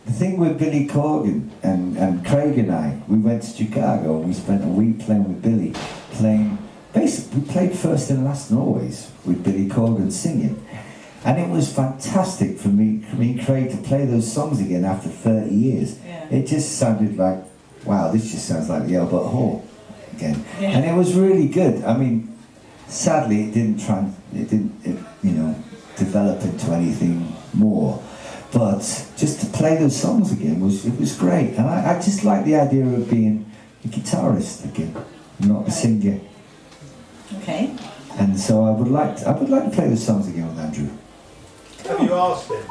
the thing with Billy Corgan and Craig and I. We went to Chicago and we spent a week playing with Billy, Basically, we played first and last and always with Billy Corgan singing. And it was fantastic for me and Craig to play those songs again after 30 years. Yeah. It just sounded like, wow, this just sounds like the Albert Hall again. Yeah. And it was really good. I mean, sadly, it didn't develop into anything more. But just to play those songs again was great. And I just like the idea of being a guitarist again, not a singer. Okay. And so I would like to play those songs again with Andrew. Have you asked him?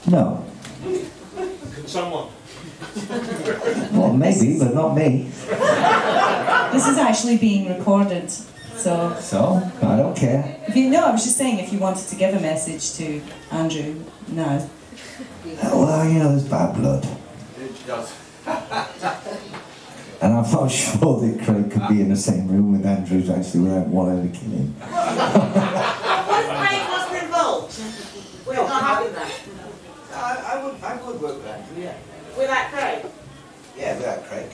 No. Can someone? Well, maybe, but not me. This is actually being recorded, so... So, I don't care. I was just saying if you wanted to give a message to Andrew now. Oh, well, there's bad blood. And I'm not sure that Craig could be in the same room with Andrew actually without wanting to kill him. What if Craig wasn't involved? We're not having that. I would work with Andrew, yeah. Without Craig? Yeah, without Craig.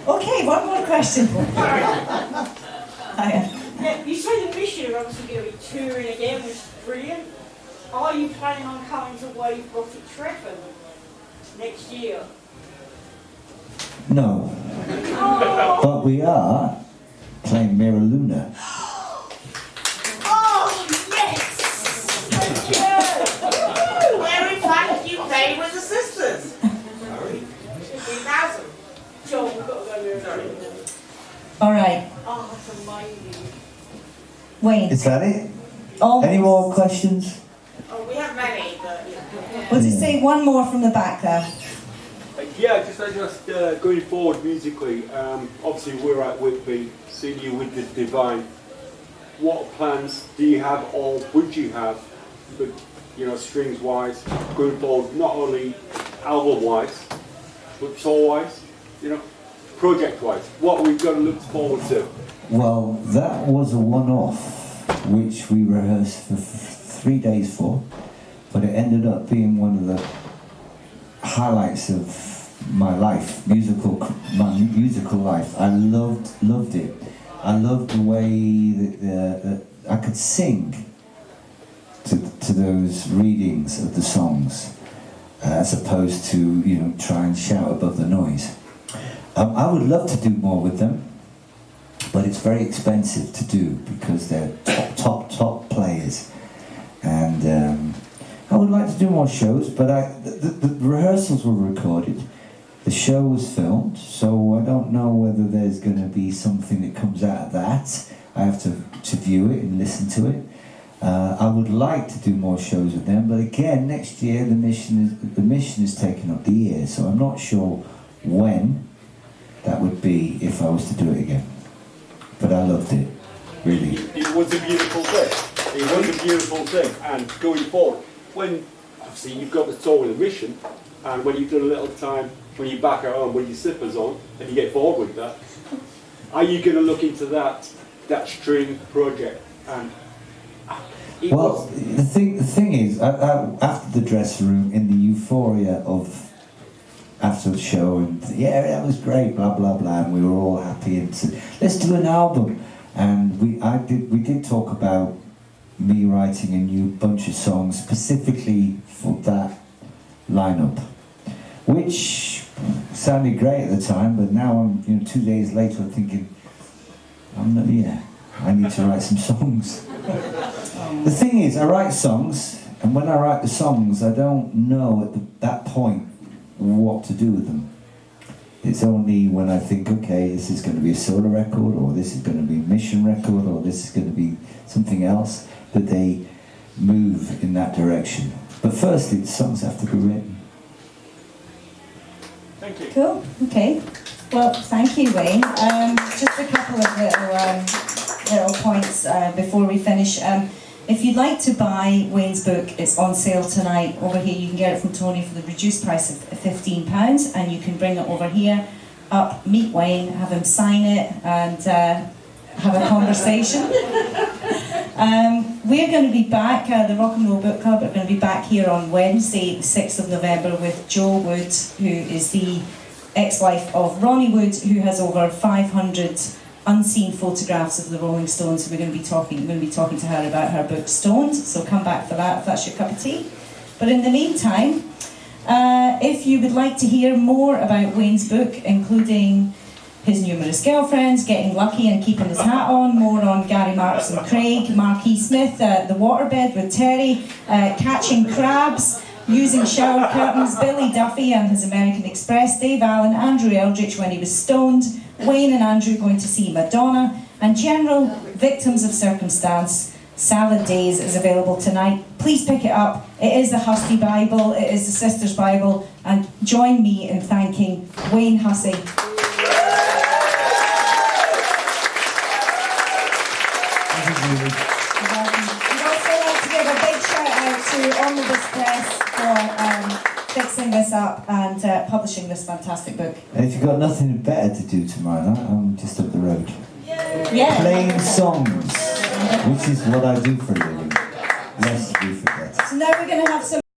Okay, one more question. Hiya. Yeah, you say the Mission are obviously going to be touring again, which is brilliant. Are you planning on coming to Wave Gothic Treffen next year? No. Oh, But we are playing Mira Luna. Oh, yes! thank you! Where in fact you played with the sisters. 15,000. John, we've got to go there. All right, Oh, that's amazing. Wayne. Is that it? Almost. Any more questions? Oh, we have many, but yeah. We'll just say one more from the back there. Just going forward musically, obviously we're at Whitby, seeing you with the Divine. What plans do you have, or would you have, but strings wise, going forward, not only album wise, but tour wise, project wise? What we've got to look forward to? Well, that was a one-off, which we rehearsed for 3 days for, but it ended up being one of the highlights of my life, my musical life. I loved it. I loved the way that I could sing to those readings of the songs, as opposed to try and shout above the noise. I would love to do more with them, but it's very expensive to do because they're top players, and I would like to do more shows, but the rehearsals were recorded. The show was filmed, so I don't know whether there's going to be something that comes out of that. I have to view it and listen to it. I would like to do more shows with them, but again, next year the mission is taking up the year, so I'm not sure when that would be if I was to do it again. But I loved it, really. It was a beautiful thing. And going forward, when obviously you've got the tour with the Mission, and when you've done a little time, when you're back at home with your slippers on, and you get bored with that, are you going to look into that string project? And the thing is, after the dressing room, in the euphoria of after the show, and that was great, blah blah blah, and we were all happy and said, let's do an album. And we did talk about me writing a new bunch of songs specifically for that lineup, which sounded great at the time, but now I'm 2 days later I'm thinking, I need to write some songs. The thing is, I write songs, and when I write the songs, I don't know at that point what to do with them. It's only when I think, okay, this is going to be a solo record, or this is going to be a Mission record, or this is going to be something else, that they move in that direction. But firstly, the songs have to be written. thank you. Cool. Okay. Well, thank you, Wayne. Just a couple of little points before we finish. If you'd like to buy Wayne's book, it's on sale tonight. Over here, you can get it from Tony for the reduced price of £15, and you can bring it over here. up, meet Wayne, have him sign it, and have a conversation. We're going to be back, the Rock and Roll Book Club are going to be back here on Wednesday, the 6th of November, with Jo Wood, who is the ex-wife of Ronnie Wood, who has over 500 unseen photographs of the Rolling Stones. We're going to be talking to her about her book Stoned, so come back for that if that's your cup of tea. But in the meantime, if you would like to hear more about Wayne's book, including his numerous girlfriends, getting lucky and keeping his hat on, more on Gary Marks and Craig, Marquis Smith, the waterbed with Terry, catching crabs, using shower curtains, Billy Duffy and his American Express, Dave Allen, Andrew Eldritch when he was stoned, Wayne and Andrew going to see Madonna, and general victims of circumstance. Salad Daze is available tonight. Please pick it up. It is the Hussey Bible, it is the Sisters' Bible, and join me in thanking Wayne Hussey. Thank you. We'd also like to give a big shout out to Omnibus Press for fixing this up and publishing this fantastic book. And if you've got nothing better to do tomorrow night, I'm just up the road. Yeah. Playing songs, which is what I do for a living. Lest we forget. So now we're going to have some